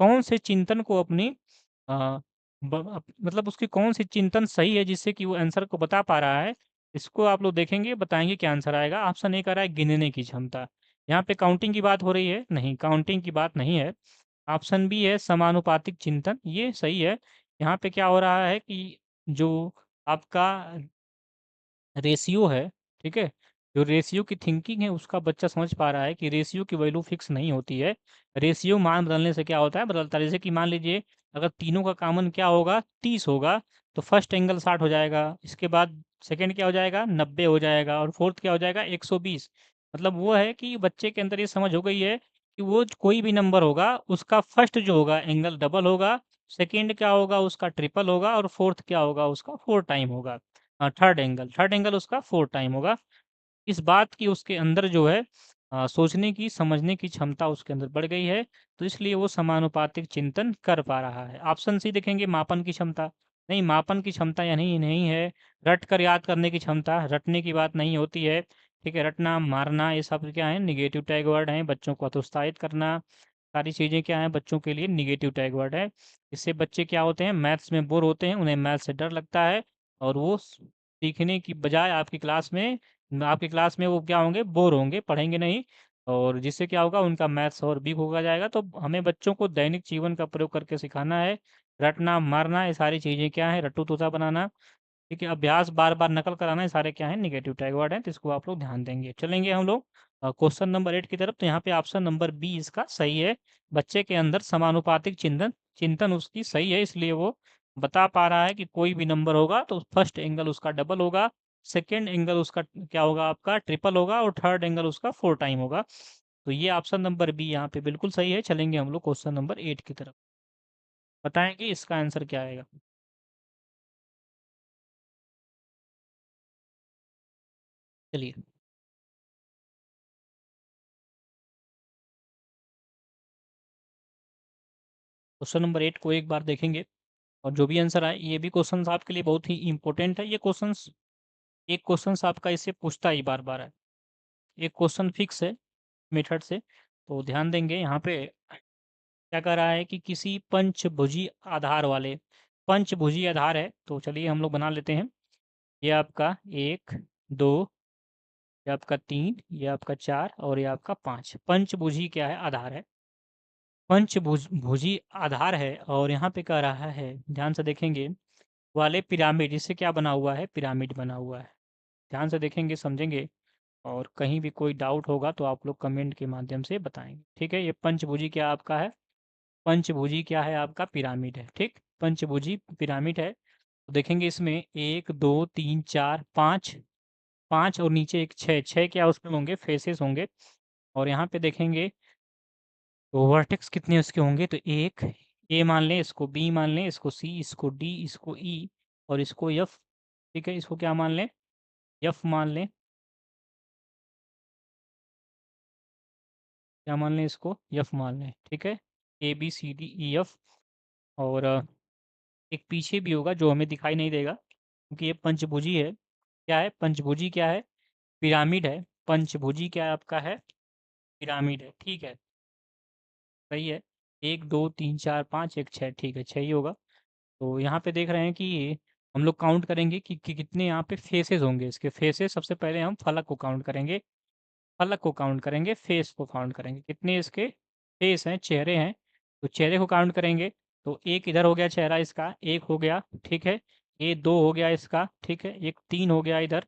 कौन से चिंतन को अपनी मतलब उसकी कौन सी चिंतन सही है जिससे कि वो आंसर को बता पा रहा है। इसको आप लोग देखेंगे, बताएंगे क्या आंसर आएगा। ऑप्शन ए कह रहा है गिनने की क्षमता। यहाँ पे काउंटिंग की बात हो रही है, नहीं काउंटिंग की बात नहीं है। ऑप्शन बी है समानुपातिक चिंतन, ये सही है। यहाँ पे क्या हो रहा है कि जो आपका रेशियो है, ठीक है? जो रेशियो की थिंकिंग है उसका बच्चा समझ पा रहा है कि रेशियो की वैल्यू फिक्स नहीं होती है। रेशियो मान बदलने से क्या होता है, बदलता है। जैसे कि मान लीजिए अगर तीनों का कॉमन क्या होगा 30 होगा, तो फर्स्ट एंगल 60 हो जाएगा, इसके बाद सेकंड क्या हो जाएगा 90 हो जाएगा और फोर्थ क्या हो जाएगा 120। मतलब वो है कि बच्चे के अंदर ये समझ हो गई है कि वो कोई भी नंबर होगा उसका फर्स्ट जो होगा एंगल डबल होगा, सेकंड क्या होगा उसका ट्रिपल होगा और फोर्थ क्या होगा उसका 4 टाइम होगा। थर्ड एंगल उसका 4 टाइम होगा। इस बात की उसके अंदर जो है सोचने की, समझने की क्षमता उसके अंदर बढ़ गई है, तो इसलिए वो समानुपातिक चिंतन कर पा रहा है। ऑप्शन सी देखेंगे मापन की क्षमता, नहीं मापन की क्षमता या नहीं नहीं है। रट कर याद करने की क्षमता, रटने की बात नहीं होती है, ठीक है? रटना, मारना ये सब क्या है नेगेटिव टैग वर्ड हैं, बच्चों को हतोत्साहित करना, सारी चीज़ें क्या हैं बच्चों के लिए नेगेटिव टैग वर्ड है। इससे बच्चे क्या होते हैं मैथ्स में बोर होते हैं, उन्हें मैथ्स से डर लगता है और वो सीखने की बजाय आपकी क्लास में वो क्या होंगे बोर होंगे, पढ़ेंगे नहीं और जिससे क्या होगा उनका मैथ्स और वीक होगा जाएगा। तो हमें बच्चों को दैनिक जीवन का प्रयोग करके सिखाना है। रटना, मारना ये सारी चीज़ें क्या है रट्टू तोता बनाना, ठीक है? अभ्यास बार-बार नकल कराना ये सारे क्या हैं नेगेटिव टैग वर्ड हैं, तो इसको आप लोग ध्यान देंगे। चलेंगे हम लोग क्वेश्चन नंबर 8 की तरफ, तो यहाँ पे ऑप्शन नंबर बी इसका सही है। बच्चे के अंदर समानुपातिक चिंतन चिंतन उसकी सही है, इसलिए वो बता पा रहा है कि कोई भी नंबर होगा तो फर्स्ट एंगल उसका डबल होगा, सेकंड एंगल उसका क्या होगा आपका ट्रिपल होगा और थर्ड एंगल उसका 4 टाइम होगा। तो ये ऑप्शन नंबर बी यहाँ पे बिल्कुल सही है। चलेंगे हम लोग क्वेश्चन नंबर 8 की तरफ। बताएँ कि इसका आंसर क्या आएगा? चलिए, क्वेश्चन नंबर 8 को एक बार देखेंगे और जो भी आंसर आए, ये भी क्वेश्चंस आपके लिए बहुत ही इम्पोर्टेंट है। ये क्वेश्चंस एक क्वेश्चंस आपका इससे पूछता ही बार-बार है। एक क्वेश्चन फिक्स है मेथड से, तो ध्यान देंगे। यहाँ पे क्या कह रहा है कि किसी पंचभुजी आधार है, तो चलिए हम लोग बना लेते हैं। ये आपका 1, 2, ये आपका 3, ये आपका 4 और ये आपका 5 पंचभुजी क्या है आधार है। भुजी आधार है और यहाँ पे कह रहा है ध्यान से देखेंगे वाले पिरामिड, इससे क्या बना हुआ है पिरामिड बना हुआ है। ध्यान से देखेंगे समझेंगे और कहीं भी कोई डाउट होगा तो आप लोग कमेंट के माध्यम से बताएंगे। ठीक है, ये पंचभुजी क्या आपका है, पंचभुजी क्या है आपका, पिरामिड है। ठीक, पंचभुजी पिरामिड है। तो देखेंगे इसमें 1 2 3 4 5, 5 और नीचे एक 6, 6 क्या उसमें होंगे, फेसेस होंगे। और यहाँ पे देखेंगे तो वर्टेक्स कितने उसके होंगे, तो एक ए मान लें, इसको बी मान लें, इसको सी, इसको डी, इसको ई और इसको एफ। ठीक है, इसको क्या मान लें, एफ मान लें, क्या मान लें, इसको एफ मान लें। ठीक है, A B C D E F. और एक पीछे भी होगा जो हमें दिखाई नहीं देगा क्योंकि ये पंचभुजी है। क्या है, पंचभुजी क्या है, पिरामिड है। पंचभुजी क्या है आपका है, पिरामिड है। ठीक है, सही है। 1 2 3 4 5 1 6, ठीक है, 6 ही होगा। तो यहाँ पे देख रहे हैं कि हम लोग काउंट करेंगे कि कितने यहाँ पे फेसेस होंगे। इसके फेसेस सबसे पहले हम फलक को काउंट करेंगे, फलक को काउंट करेंगे, फेस को काउंट करेंगे। कितने इसके फेस हैं, चेहरे हैं, तो चेहरे को काउंट करेंगे। तो एक इधर हो गया चेहरा इसका, एक हो गया। ठीक है, ये 2 हो गया इसका। ठीक है, एक 3 हो गया इधर,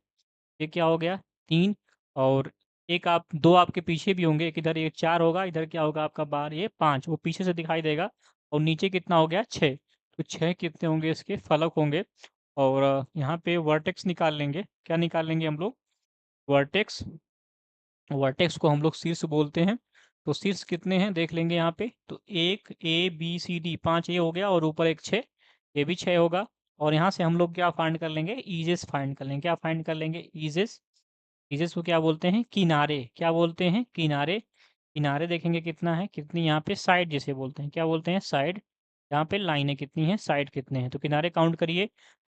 ये क्या हो गया, 3। और एक आप 2 आपके पीछे भी होंगे, एक इधर, ये 4 होगा, इधर क्या होगा आपका बार, ये 5, वो पीछे से दिखाई देगा। और नीचे कितना हो गया, 6। तो 6 कितने होंगे इसके फलक होंगे। और यहाँ पे वर्टेक्स निकाल लेंगे, क्या निकाल लेंगे हम लोग, वर्टेक्स। वर्टेक्स को हम लोग शीर्ष बोलते हैं। तो शीर्ष कितने हैं देख लेंगे यहाँ पे, तो एक ए बी सी डी, 5 ये हो गया और ऊपर एक 6, ये भी 6 होगा। और यहाँ से हम लोग क्या फाइंड कर लेंगे, ईजेस फाइंड कर लेंगे। क्या फाइंड कर लेंगे, ईजेस। ईजेस को क्या बोलते हैं, किनारे। क्या बोलते हैं, किनारे। किनारे देखेंगे कितना है, कितनी यहाँ पे साइड जिसे बोलते हैं, क्या बोलते हैं, साइड। यहाँ पे लाइनें कितनी हैं, साइड कितने हैं, तो किनारे काउंट करिए।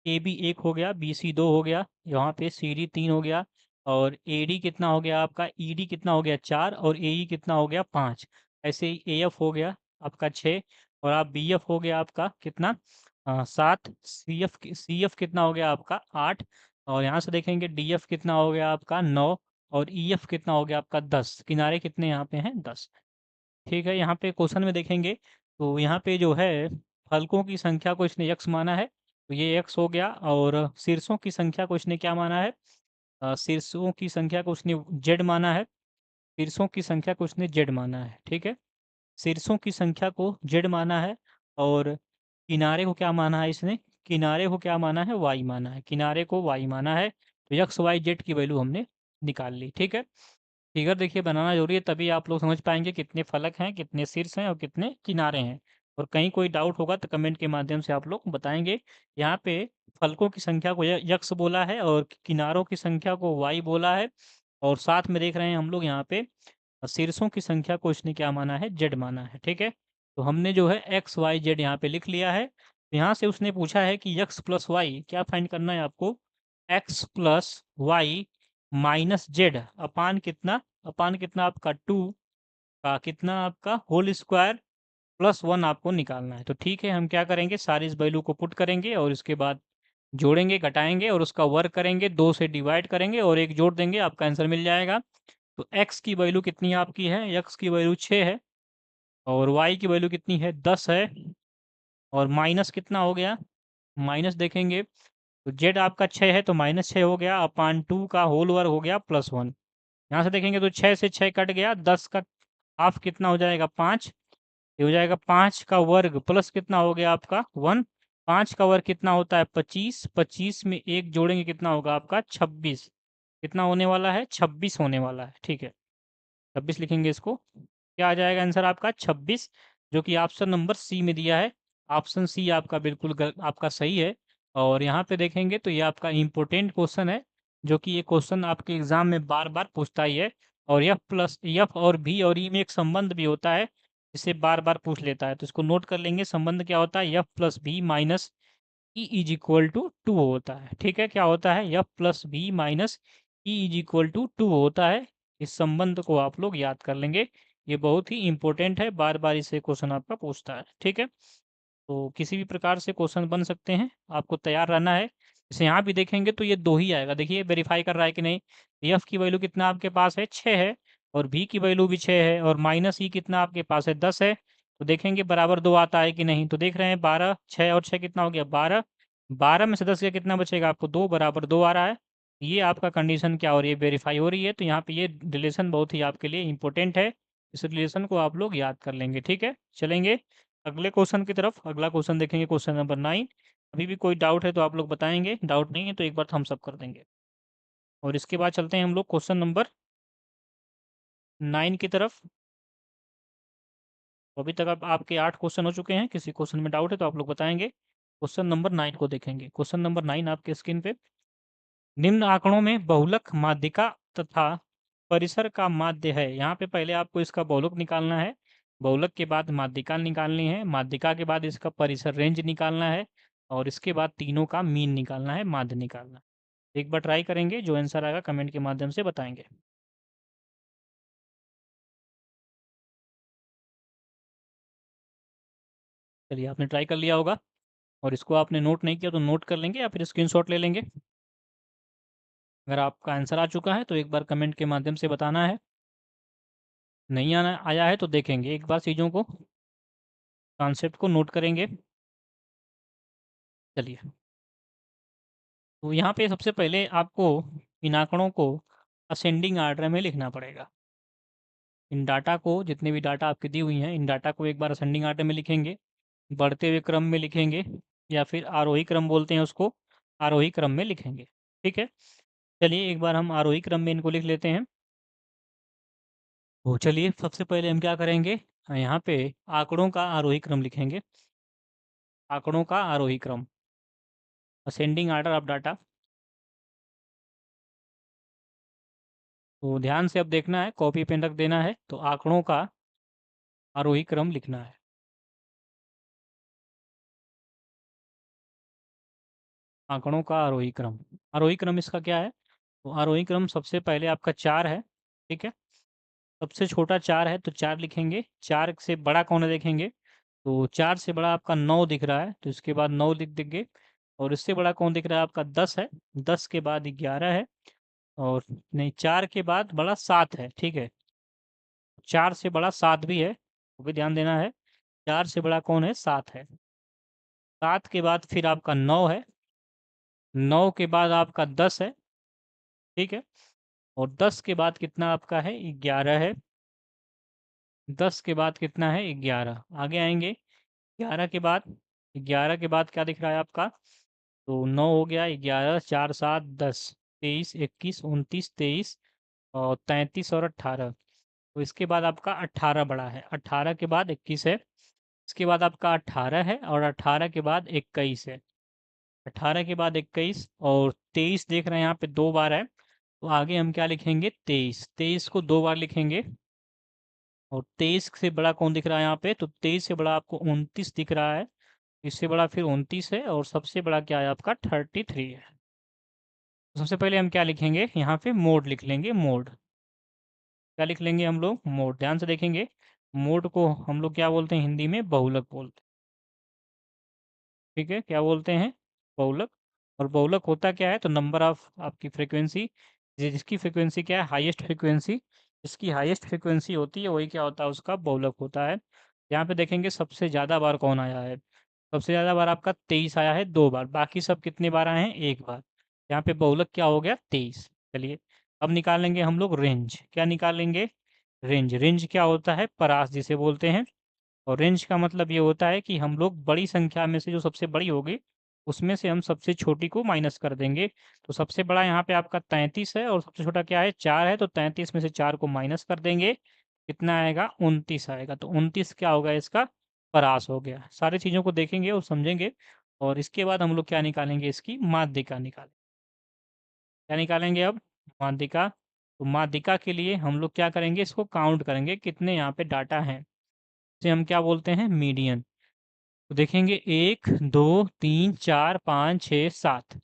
ए बी 1 हो गया, बी सी 2 हो गया, यहाँ पे सी डी 3 हो गया। और ए डी कितना हो गया आपका, ई डी कितना हो गया 4, और ए ई कितना हो गया 5। ऐसे ही ए एफ हो गया आपका 6। और आप बी एफ हो गया आपका कितना, 7। सी एफ कितना हो गया आपका 8। और यहाँ से देखेंगे डी एफ कितना हो गया आपका 9। और ई एफ कितना हो गया आपका 10। किनारे कितने यहाँ पे हैं, 10। ठीक है, यहाँ पे क्वेश्चन में देखेंगे तो यहाँ पे जो है फलकों की संख्या को इसने यक्स माना है, तो ये एक्स हो गया। और शीर्षों की संख्या को इसने क्या माना है, शीर्षों की संख्या को उसने जेड माना है। शीर्षों की संख्या को उसने जेड माना है। ठीक है, शीर्षों की संख्या को जेड माना है। और किनारे को क्या माना है इसने, किनारे को क्या माना है, वाई माना है। किनारे को वाई माना है, तो यक्स वाई जेड की वैल्यू हमने निकाल ली। ठीक है, फिगर देखिए बनाना जरूरी है, तभी आप लोग समझ पाएंगे कितने फलक हैं, कितने शीर्ष हैं और कितने किनारे हैं। और कहीं कोई डाउट होगा तो कमेंट के माध्यम से आप लोग बताएंगे। यहाँ पे फलकों की संख्या को यक्स बोला है और किनारों की संख्या को वाई बोला है। और साथ में देख रहे हैं हम लोग यहाँ पे शीर्षों की संख्या को इसने क्या माना है, जेड माना है। ठीक है, तो हमने जो है एक्स वाई जेड यहाँ पे लिख लिया है। यहाँ से उसने पूछा है कि यक्स प्लस वाई क्या फाइंड करना है आपको, x plus y minus z upon कितना, अपान कितना आपका 2 का कितना आपका होल स्क्वायर प्लस 1 आपको निकालना है। तो ठीक है, हम क्या करेंगे, सारी इस वैल्यू को पुट करेंगे और इसके बाद जोड़ेंगे, घटाएंगे और उसका वर्क करेंगे, 2 से डिवाइड करेंगे और 1 जोड़ देंगे, आपका आंसर मिल जाएगा। तो x की वैल्यू कितनी आपकी है, x की वैल्यू 6 है। और y की वैल्यू कितनी है, 10 है। और माइनस कितना हो गया, माइनस देखेंगे तो z आपका 6 है तो -6 हो गया, अपान 2 का होल वर्ग हो गया +1। यहाँ से देखेंगे तो 6 से 6 कट गया, 10 का हाफ कितना हो जाएगा, 5। ये हो जाएगा 5 का वर्ग प्लस कितना हो गया आपका 1। 5 का वर्ग कितना होता है 25, 25 में 1 जोड़ेंगे कितना होगा आपका 26। कितना होने वाला है, 26 होने वाला है। ठीक है, 26 लिखेंगे इसको, क्या आ जाएगा आंसर आपका 26, जो कि ऑप्शन नंबर सी में दिया है। ऑप्शन सी आपका बिल्कुल आपका सही है। और यहाँ पे देखेंगे तो ये आपका इम्पोर्टेंट क्वेश्चन है, जो कि ये क्वेश्चन आपके एग्जाम में बार बार पूछता ही है। और एफ प्लस एफ और भी और ई में एक संबंध भी होता है, जिसे बार बार पूछ लेता है, तो इसको नोट कर लेंगे। संबंध क्या होता है, F plus B minus E is equal to 2 होता है। ठीक है, क्या होता है, F plus B minus E is equal to 2 होता है। इस संबंध को आप लोग याद कर लेंगे, ये बहुत ही इंपॉर्टेंट है, बार बार इसे क्वेश्चन आपका पूछता है। ठीक है, तो किसी भी प्रकार से क्वेश्चन बन सकते हैं, आपको तैयार रहना है। जैसे यहाँ भी देखेंगे तो ये 2 ही आएगा, देखिए वेरीफाई कर रहा है कि नहीं। एफ की वैल्यू कितना आपके पास है, 6 है। और बी की वैल्यू भी 6 है। और माइनस ई कितना आपके पास है, 10 है। तो देखेंगे बराबर 2 आता है कि नहीं, तो देख रहे हैं 12, 6 और 6 कितना हो गया 12। 12 में से 10 का कितना बचेगा आपको, 2 बराबर 2 आ रहा है। ये आपका कंडीशन क्या हो रही है, वेरीफाई हो रही है। तो यहाँ पे ये रिलेशन बहुत ही आपके लिए इंपॉर्टेंट है। इस रिलेशन को आप लोग याद कर लेंगे, ठीक है। चलेंगे अगले क्वेश्चन की तरफ। अगला क्वेश्चन देखेंगे, क्वेश्चन नंबर 9। अभी भी कोई डाउट है तो आप लोग बताएंगे, डाउट नहीं है तो एक बार थम्स अप कर देंगे। और इसके बाद चलते हैं हम लोग क्वेश्चन नंबर 9 की तरफ। तो अभी तक आपके 8 क्वेश्चन हो चुके हैं। किसी क्वेश्चन में डाउट है तो आप लोग बताएंगे। क्वेश्चन नंबर 9 को देखेंगे। क्वेश्चन नंबर 9 आपके स्क्रीन पे। निम्न आंकड़ों में बहुलक माध्यिका तथा परिसर का माध्य है। यहाँ पे पहले आपको इसका बहुलक निकालना है, बहुलक के बाद माध्यिका निकालनी है, माध्यिका के बाद इसका परिसर रेंज निकालना है, और इसके बाद तीनों का मीन निकालना है, माध्य निकालना। एक बार ट्राई करेंगे, जो आंसर आएगा कमेंट के माध्यम से बताएंगे। चलिए, आपने ट्राई कर लिया होगा, और इसको आपने नोट नहीं किया तो नोट कर लेंगे या फिर स्क्रीनशॉट ले लेंगे। अगर आपका आंसर आ चुका है तो एक बार कमेंट के माध्यम से बताना है। नहीं आना आया है तो देखेंगे एक बार चीज़ों को, कॉन्सेप्ट को नोट करेंगे। चलिए, तो यहाँ पे सबसे पहले आपको इन आंकड़ों को असेंडिंग आर्डर में लिखना पड़ेगा। इन डाटा को, जितने भी डाटा आपकी दी हुई हैं, इन डाटा को एक बार असेंडिंग आर्डर में लिखेंगे, बढ़ते हुए क्रम में लिखेंगे, या फिर आरोही क्रम बोलते हैं उसको, आरोही क्रम में लिखेंगे। ठीक है, चलिए एक बार हम आरोही क्रम में इनको लिख लेते हैं। तो चलिए सबसे पहले हम क्या करेंगे, यहाँ पे आंकड़ों का आरोही क्रम लिखेंगे। आंकड़ों का आरोही क्रम, असेंडिंग आर्डर ऑफ डाटा। तो ध्यान से अब देखना है, कॉपी पेन रख देना है। तो आंकड़ों का आरोही क्रम लिखना है। आंकड़ों का आरोही क्रम, आरोही क्रम इसका क्या है। तो आरोही क्रम सबसे पहले आपका 4 है, ठीक है। सबसे छोटा 4 है तो 4 लिखेंगे। 4 से बड़ा कौन है देखेंगे, तो 4 से बड़ा आपका 9 दिख रहा है, तो इसके बाद 9 लिख देंगे। और इससे बड़ा कौन दिख रहा है आपका 10 है, 10 के बाद 11 है, और नहीं 4 के बाद बड़ा 7 है, ठीक है। 4 से बड़ा 7 भी है, वो भी ध्यान देना है। 4 से बड़ा कौन है, 7 है। 7 के बाद फिर आपका 9 है, 9 के बाद आपका 10 है, ठीक है। और 10 के बाद कितना आपका है, 11 है। 10 के बाद कितना है, 11। आगे आएंगे, 11 के बाद, 11 के बाद क्या दिख रहा है आपका, तो 9 हो गया, 11, 4, 7, 10, 23, 21, 29, 23 और 33 और 18। तो इसके बाद आपका 18 बड़ा है, 18 के बाद 21 है। इसके बाद आपका 18 है, और 18 के बाद 21 है। 18 के बाद 21 और 23 देख रहे हैं यहाँ पे 2 बार है, तो आगे हम क्या लिखेंगे, 23। 23 को 2 बार लिखेंगे। और 23 से बड़ा कौन दिख रहा है यहाँ पे, तो 23 से बड़ा आपको 29 दिख रहा है। इससे बड़ा फिर 29 है, और सबसे बड़ा क्या है आपका 33 है। तो सबसे पहले हम क्या लिखेंगे, यहाँ पे मोड लिख लेंगे। मोड क्या लिख लेंगे हम लोग, मोड। ध्यान से देखेंगे, मोड को हम लोग क्या बोलते हैं हिंदी में, बहुलक बोलते हैं। ठीक है, क्या बोलते हैं, बहुलक। और बहुलक होता क्या है, तो नंबर ऑफ आपकी फ्रीक्वेंसी, जिसकी फ्रीक्वेंसी क्या है, हाईएस्ट फ्रीक्वेंसी, जिसकी हाईएस्ट फ्रीक्वेंसी होती है वही क्या होता है, उसका बहुलक होता है। यहाँ पे देखेंगे सबसे ज़्यादा बार कौन आया है, सबसे ज़्यादा बार आपका 23 आया है, 2 बार। बाकी सब कितने बार आए हैं, 1 बार। यहाँ पे बहुलक क्या हो गया, 23। चलिए अब निकालेंगे हम लोग रेंज। क्या निकालेंगे, रेंज। रेंज क्या होता है, परास जिसे बोलते हैं। और रेंज का मतलब ये होता है कि हम लोग बड़ी संख्या में से जो सबसे बड़ी होगी, उसमें से हम सबसे छोटी को माइनस कर देंगे। तो सबसे बड़ा यहाँ पे आपका 33 है, और सबसे छोटा क्या है, 4 है। तो 33 में से 4 को माइनस कर देंगे, कितना आएगा, 29 आएगा। तो 29 क्या होगा, इसका परास हो गया। सारी चीज़ों को देखेंगे और समझेंगे। और इसके बाद हम लोग क्या निकालेंगे, इसकी माध्यिका निकालेंगे। क्या निकालेंगे अब, माध्यिका। तो माध्यिका के लिए हम लोग क्या करेंगे, इसको काउंट करेंगे कितने यहाँ पे डाटा हैं। इसे हम क्या बोलते हैं, मीडियन। तो देखेंगे 1, 2, 3, 4, 5, 6, 7,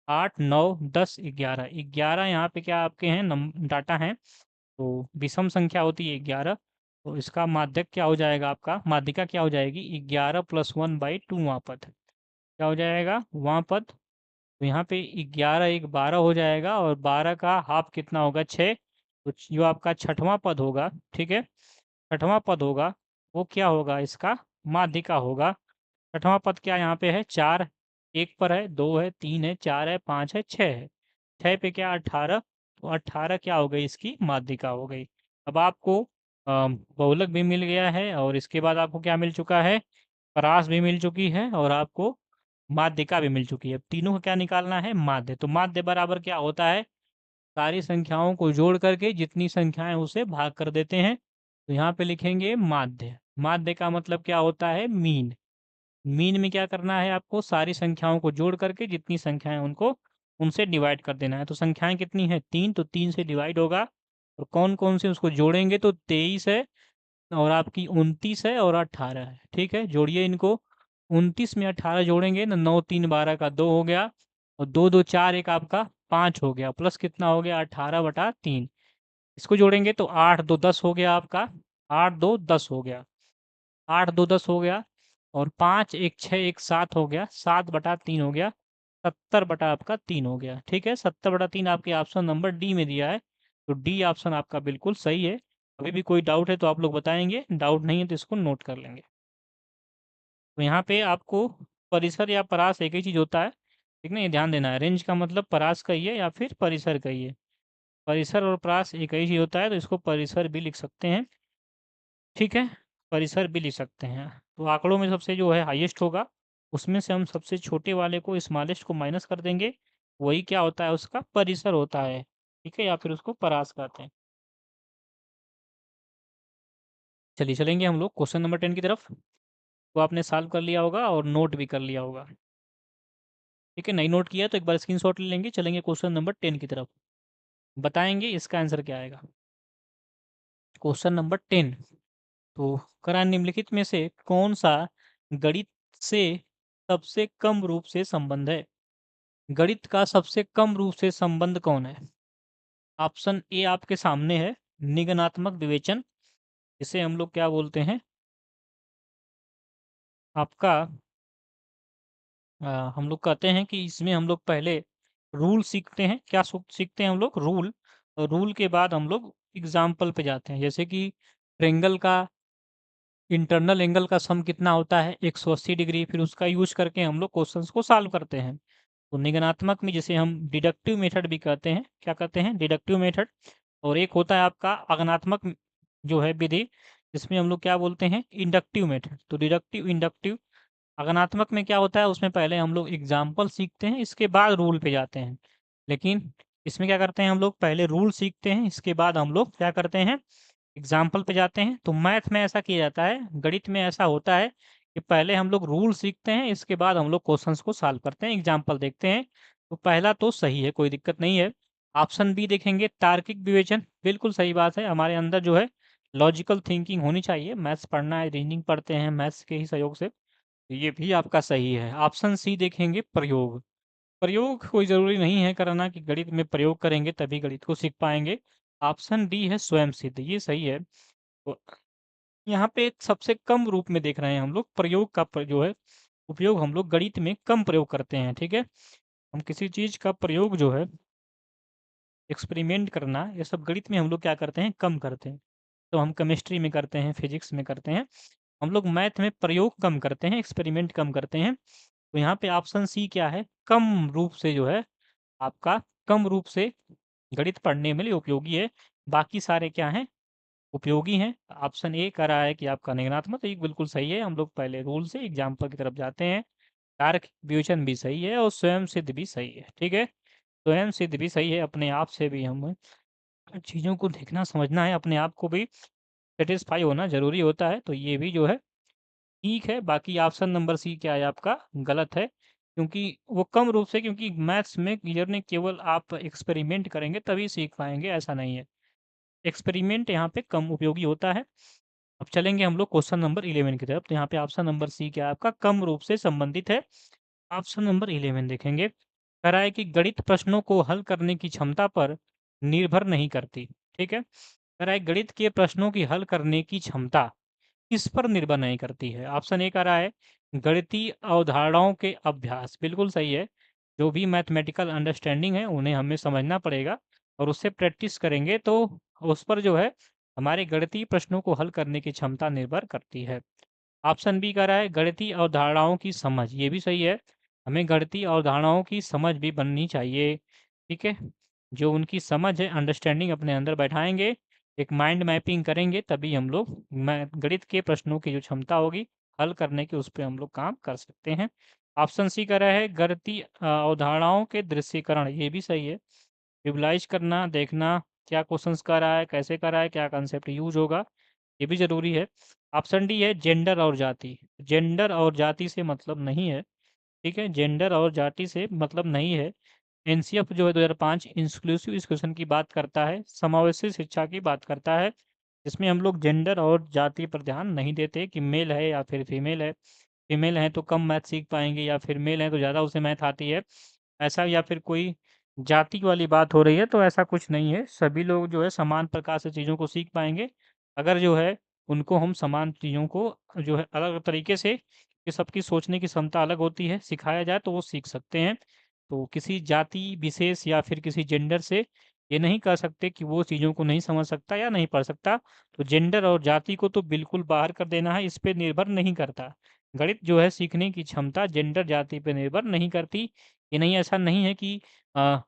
8, 9, 10, 11। 11 यहाँ पे क्या आपके हैं, डाटा हैं। तो विषम संख्या होती है 11। तो इसका माध्यक क्या हो जाएगा, आपका माध्यिका क्या हो जाएगी, 11 + 1/2 वहाँ पद। क्या हो जाएगा, वहाँ पद। तो यहाँ पे 11 एक 12 हो जाएगा, और 12 का हाफ कितना होगा, 6। तो जो आपका छठवां पद होगा, ठीक है, छठवां पद होगा, वो क्या होगा, इसका माध्यिका होगा। छठवां पद क्या यहाँ पे है, 4 एक पर है, 2 है, 3 है, 4 है, 5 है, 6 है। 6 पे क्या 18, तो 18 क्या हो गई, इसकी माध्यिका हो गई। अब आपको बहुलक भी मिल गया है और इसके बाद आपको क्या मिल चुका है, परास भी मिल चुकी है और आपको माध्यिका भी मिल चुकी है। तीनों का क्या निकालना है, माध्य। तो माध्य बराबर क्या होता है, सारी संख्याओं को जोड़ करके जितनी संख्याएं उसे भाग कर देते हैं। तो यहाँ पे लिखेंगे माध्य। माध्य का मतलब क्या होता है, मीन। मीन में क्या करना है, आपको सारी संख्याओं को जोड़ करके जितनी संख्याएं उनको उनसे डिवाइड कर देना है। तो संख्याएं कितनी है, 3, तो 3 से डिवाइड होगा। और कौन कौन से उसको जोड़ेंगे, तो 23 है और आपकी 29 है और 18 है। ठीक है, जोड़िए इनको। 29 में 18 जोड़ेंगे ना, 9 3 12 का 2 हो गया और 2 2 4 एक आपका 5 हो गया, प्लस कितना हो गया 18/3। इसको जोड़ेंगे तो 8 2 10 हो गया आपका, 8 2 10 हो गया, 8 2 10 हो गया और 5 1 6 1 7 हो गया, 7/3 हो गया, 70/3 हो गया। ठीक है, 70/3 आपके ऑप्शन नंबर डी में दिया है। तो डी ऑप्शन आपका बिल्कुल सही है। अभी भी कोई डाउट है तो आप लोग बताएंगे, डाउट नहीं है तो इसको नोट कर लेंगे। तो यहाँ पे आपको परिसर या परास एक ही चीज़ होता है, ठीक ना, ये ध्यान देना है। रेंज का मतलब परास का ही है या फिर परिसर का ही है। परिसर और परास एक ही चीज़ होता है, तो इसको परिसर भी लिख सकते हैं। ठीक है, परिसर भी लिख सकते हैं। तो आंकड़ों में सबसे जो है हाईएस्ट होगा, उसमें से हम सबसे छोटे वाले को, स्मॉलेस्ट को माइनस कर देंगे, वही क्या होता है, उसका परिसर होता है। ठीक है, या फिर उसको परास कहते हैं। चलिए चलेंगे हम लोग क्वेश्चन नंबर 10 की तरफ। तो आपने सॉल्व कर लिया होगा और नोट भी कर लिया होगा। ठीक है, नहीं नोट किया तो एक बार स्क्रीनशॉट ले लेंगे। चलेंगे क्वेश्चन नंबर 10 की तरफ, बताएंगे इसका आंसर क्या आएगा। क्वेश्चन नंबर 10, तो करा निम्नलिखित में से कौन सा गणित से सबसे कम रूप से संबंध है। गणित का सबसे कम रूप से संबंध कौन है। ऑप्शन ए आपके सामने है, निगनात्मक विवेचन, इसे हम लोग क्या बोलते हैं, आपका हम लोग कहते हैं कि इसमें हम लोग पहले रूल सीखते हैं। क्या सीखते हैं हम लोग, रूल। और रूल के बाद हम लोग एग्जाम्पल पे जाते हैं, जैसे कि ट्रेंगल का इंटरनल एंगल का सम कितना होता है, 180 डिग्री। फिर उसका यूज करके हम लोग क्वेश्चंस को सॉल्व करते हैं। तो निगनात्मक में जिसे हम डिडक्टिव मेथड भी कहते हैं, क्या कहते हैं, डिडक्टिव मेथड। और एक होता है आपका अगनात्मक जो है विधि, जिसमें हम लोग क्या बोलते हैं, इंडक्टिव मेथड। तो डिडक्टिव, इंडक्टिव। अगनात्मक में क्या होता है, उसमें पहले हम लोग एग्जाम्पल सीखते हैं, इसके बाद रूल पे जाते हैं। लेकिन इसमें क्या करते हैं, हम लोग पहले रूल सीखते हैं, इसके बाद हम लोग क्या करते हैं, एग्जाम्पल पे जाते हैं। तो मैथ में ऐसा किया जाता है, गणित में ऐसा होता है कि पहले हम लोग रूल सीखते हैं, इसके बाद हम लोग क्वेश्चंस को सॉल्व करते हैं, एग्जाम्पल देखते हैं। तो पहला तो सही है, कोई दिक्कत नहीं है। ऑप्शन बी देखेंगे, तार्किक विवेचन, बिल्कुल सही बात है। हमारे अंदर जो है लॉजिकल थिंकिंग होनी चाहिए। मैथ्स पढ़ना है, रीजनिंग पढ़ते हैं मैथ्स के ही सहयोग से। तो ये भी आपका सही है। ऑप्शन सी देखेंगे, प्रयोग। प्रयोग कोई ज़रूरी नहीं है कराना कि गणित में प्रयोग करेंगे तभी गणित को सीख पाएंगे। ऑप्शन डी है स्वयं सिद्ध, ये सही है। तो यहाँ पे सबसे कम रूप में देख रहे हैं हम लोग, प्रयोग का जो है उपयोग हम लोग गणित में कम प्रयोग करते हैं। ठीक है, हम किसी चीज़ का प्रयोग जो है, एक्सपेरिमेंट करना, ये सब गणित में हम लोग क्या करते हैं, कम करते हैं। तो हम केमिस्ट्री में करते हैं, फिजिक्स में करते हैं, हम लोग मैथ में प्रयोग कम करते हैं, एक्सपेरिमेंट कम करते हैं। तो यहाँ पे ऑप्शन सी क्या है, कम रूप से जो है आपका, कम रूप से गणित पढ़ने में लिए उपयोगी है। बाकी सारे क्या हैं, उपयोगी हैं। ऑप्शन ए कह रहा है कि आपका निगनात्मक, तो ये बिल्कुल सही है। हम लोग पहले रूल से एग्जाम्पल की तरफ जाते हैं। तार्क विवेचन भी सही है और स्वयं सिद्ध भी सही है। ठीक है, स्वयं सिद्ध भी सही है। अपने आप से भी हम चीज़ों को देखना समझना है, अपने आप को भी सेटिस्फाई होना ज़रूरी होता है। तो ये भी जो है ठीक है। बाकी ऑप्शन नंबर सी क्या है आपका, गलत है। क्योंकि वो कम रूप से, क्योंकि मैथ्स में क्लियर ने केवल आप एक्सपेरिमेंट करेंगे तभी सीख पाएंगे, ऐसा नहीं है। एक्सपेरिमेंट यहाँ पे कम उपयोगी होता है। अब चलेंगे हम लोग क्वेश्चन नंबर 11 की तरफ। तो यहाँ पे ऑप्शन नंबर सी क्या है आपका, कम रूप से संबंधित है। ऑप्शन नंबर 11 देखेंगे, कह रहा है कि गणित प्रश्नों को हल करने की क्षमता पर निर्भर नहीं करती। ठीक है, कह रहा है गणित के प्रश्नों की हल करने की क्षमता किस पर निर्भर नहीं करती है। ऑप्शन ए कह रहा है गणितीय अवधारणाओं के अभ्यास, बिल्कुल सही है। जो भी मैथमेटिकल अंडरस्टैंडिंग है उन्हें हमें समझना पड़ेगा और उससे प्रैक्टिस करेंगे तो उस पर जो है हमारे गणितीय प्रश्नों को हल करने की क्षमता निर्भर करती है। ऑप्शन बी कह रहा है गणितीय अवधारणाओं की समझ, ये भी सही है। हमें गणितीय अवधारणाओं की समझ भी बननी चाहिए। ठीक है? जो उनकी समझ है, अंडरस्टैंडिंग अपने अंदर बैठाएँगे, एक माइंड मैपिंग करेंगे, तभी हम लोग गणित के प्रश्नों की जो क्षमता होगी, हल करने की, उस पे हम लोग काम कर सकते हैं। ऑप्शन सी कह रहा है गणितीय अवधारणाओं के दृश्यीकरण, ये भी सही है। विजुअलाइज़ करना, देखना, क्या क्वेश्चंस कर रहा है, कैसे कर रहा है, क्या कांसेप्ट यूज़ होगा, ये भी ज़रूरी है। ऑप्शन डी है जेंडर और जाति। जेंडर और जाति से मतलब नहीं है, ठीक है? जेंडर और जाति से मतलब नहीं है। एनसीएफ जो है 2005 इंक्लूसिव एजुकेशन की बात करता है, समावेशी शिक्षा की बात करता है, जिसमें हम लोग जेंडर और जाति पर ध्यान नहीं देते कि मेल है या फिर फीमेल है। फीमेल है तो कम मैथ सीख पाएँगे या फिर मेल है तो ज़्यादा उसे मैथ आती है। ऐसा या फिर कोई जाति वाली बात हो रही है, तो ऐसा कुछ नहीं है। सभी लोग जो है समान प्रकार से चीज़ों को सीख पाएँगे। अगर जो है उनको हम समान चीज़ों को जो है अलग तरीके से, कि सबकी सोचने की क्षमता अलग होती है, सिखाया जाए तो वो सीख सकते हैं। तो किसी जाति विशेष या फिर किसी जेंडर से ये नहीं कह सकते कि वो चीज़ों को नहीं समझ सकता या नहीं पढ़ सकता। तो जेंडर और जाति को तो बिल्कुल बाहर कर देना है, इस पे निर्भर नहीं करता। गणित जो है सीखने की क्षमता जेंडर जाति पे निर्भर नहीं करती। ये नहीं, ऐसा नहीं है कि अ,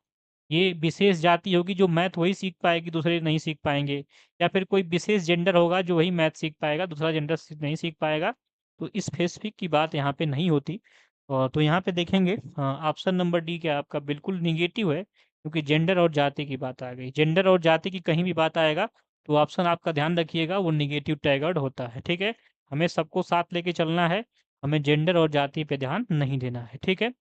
ये विशेष जाति होगी जो मैथ वही सीख पाएगी, दूसरे नहीं सीख पाएँगे, या फिर कोई विशेष जेंडर होगा जो वही मैथ सीख पाएगा, दूसरा जेंडर नहीं सीख पाएगा। तो स्पेसिफिक की बात यहाँ पे नहीं होती। तो यहाँ पे देखेंगे ऑप्शन नंबर डी क्या आपका बिल्कुल नेगेटिव है, क्योंकि जेंडर और जाति की बात आ गई। जेंडर और जाति की कहीं भी बात आएगा तो ऑप्शन आपका ध्यान रखिएगा, वो नेगेटिव टैगर्ड होता है, ठीक है? हमें सबको साथ लेके चलना है, हमें जेंडर और जाति पे ध्यान नहीं देना है, ठीक है?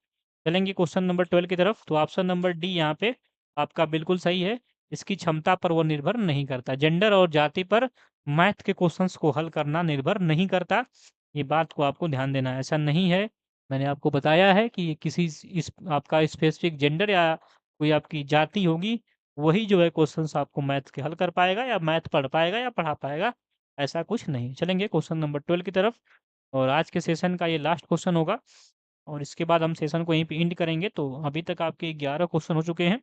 चलेंगे क्वेश्चन नंबर 12 की तरफ। तो ऑप्शन नंबर डी यहाँ पे आपका बिल्कुल सही है। इसकी क्षमता पर वो निर्भर नहीं करता। जेंडर और जाति पर मैथ के क्वेश्चंस को हल करना निर्भर नहीं करता। ये बात को आपको ध्यान देना है। ऐसा नहीं है, मैंने आपको बताया है कि ये किसी इस आपका स्पेसिफिक जेंडर या कोई आपकी जाति होगी, वही जो है क्वेश्चंस आपको मैथ के हल कर पाएगा या मैथ पढ़ पाएगा या पढ़ा पाएगा, ऐसा कुछ नहीं। चलेंगे क्वेश्चन नंबर 12 की तरफ, और आज के सेशन का ये लास्ट क्वेश्चन होगा, और इसके बाद हम सेशन को यहीं पे एंड करेंगे। तो अभी तक आपके 11 क्वेश्चन हो चुके हैं।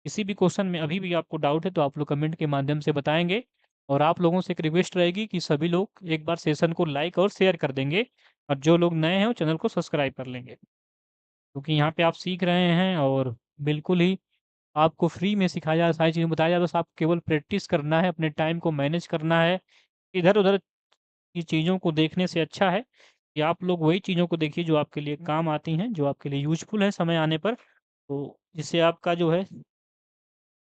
किसी भी क्वेश्चन में अभी भी आपको डाउट है तो आप लोग कमेंट के माध्यम से बताएँगे, और आप लोगों से एक रिक्वेस्ट रहेगी कि सभी लोग एक बार सेशन को लाइक और शेयर कर देंगे, और जो लोग नए हैं वो चैनल को सब्सक्राइब कर लेंगे। क्योंकि यहाँ पे आप सीख रहे हैं, और बिल्कुल ही आपको फ्री में सिखाया जा सारी चीज़ें बताया जा, बस आपको केवल प्रैक्टिस करना है, अपने टाइम को मैनेज करना है। इधर-उधर की चीज़ों को देखने से अच्छा है कि आप लोग वही चीज़ों को देखिए जो आपके लिए काम आती हैं, जो आपके लिए यूज़फुल है समय आने पर। तो जिससे आपका जो है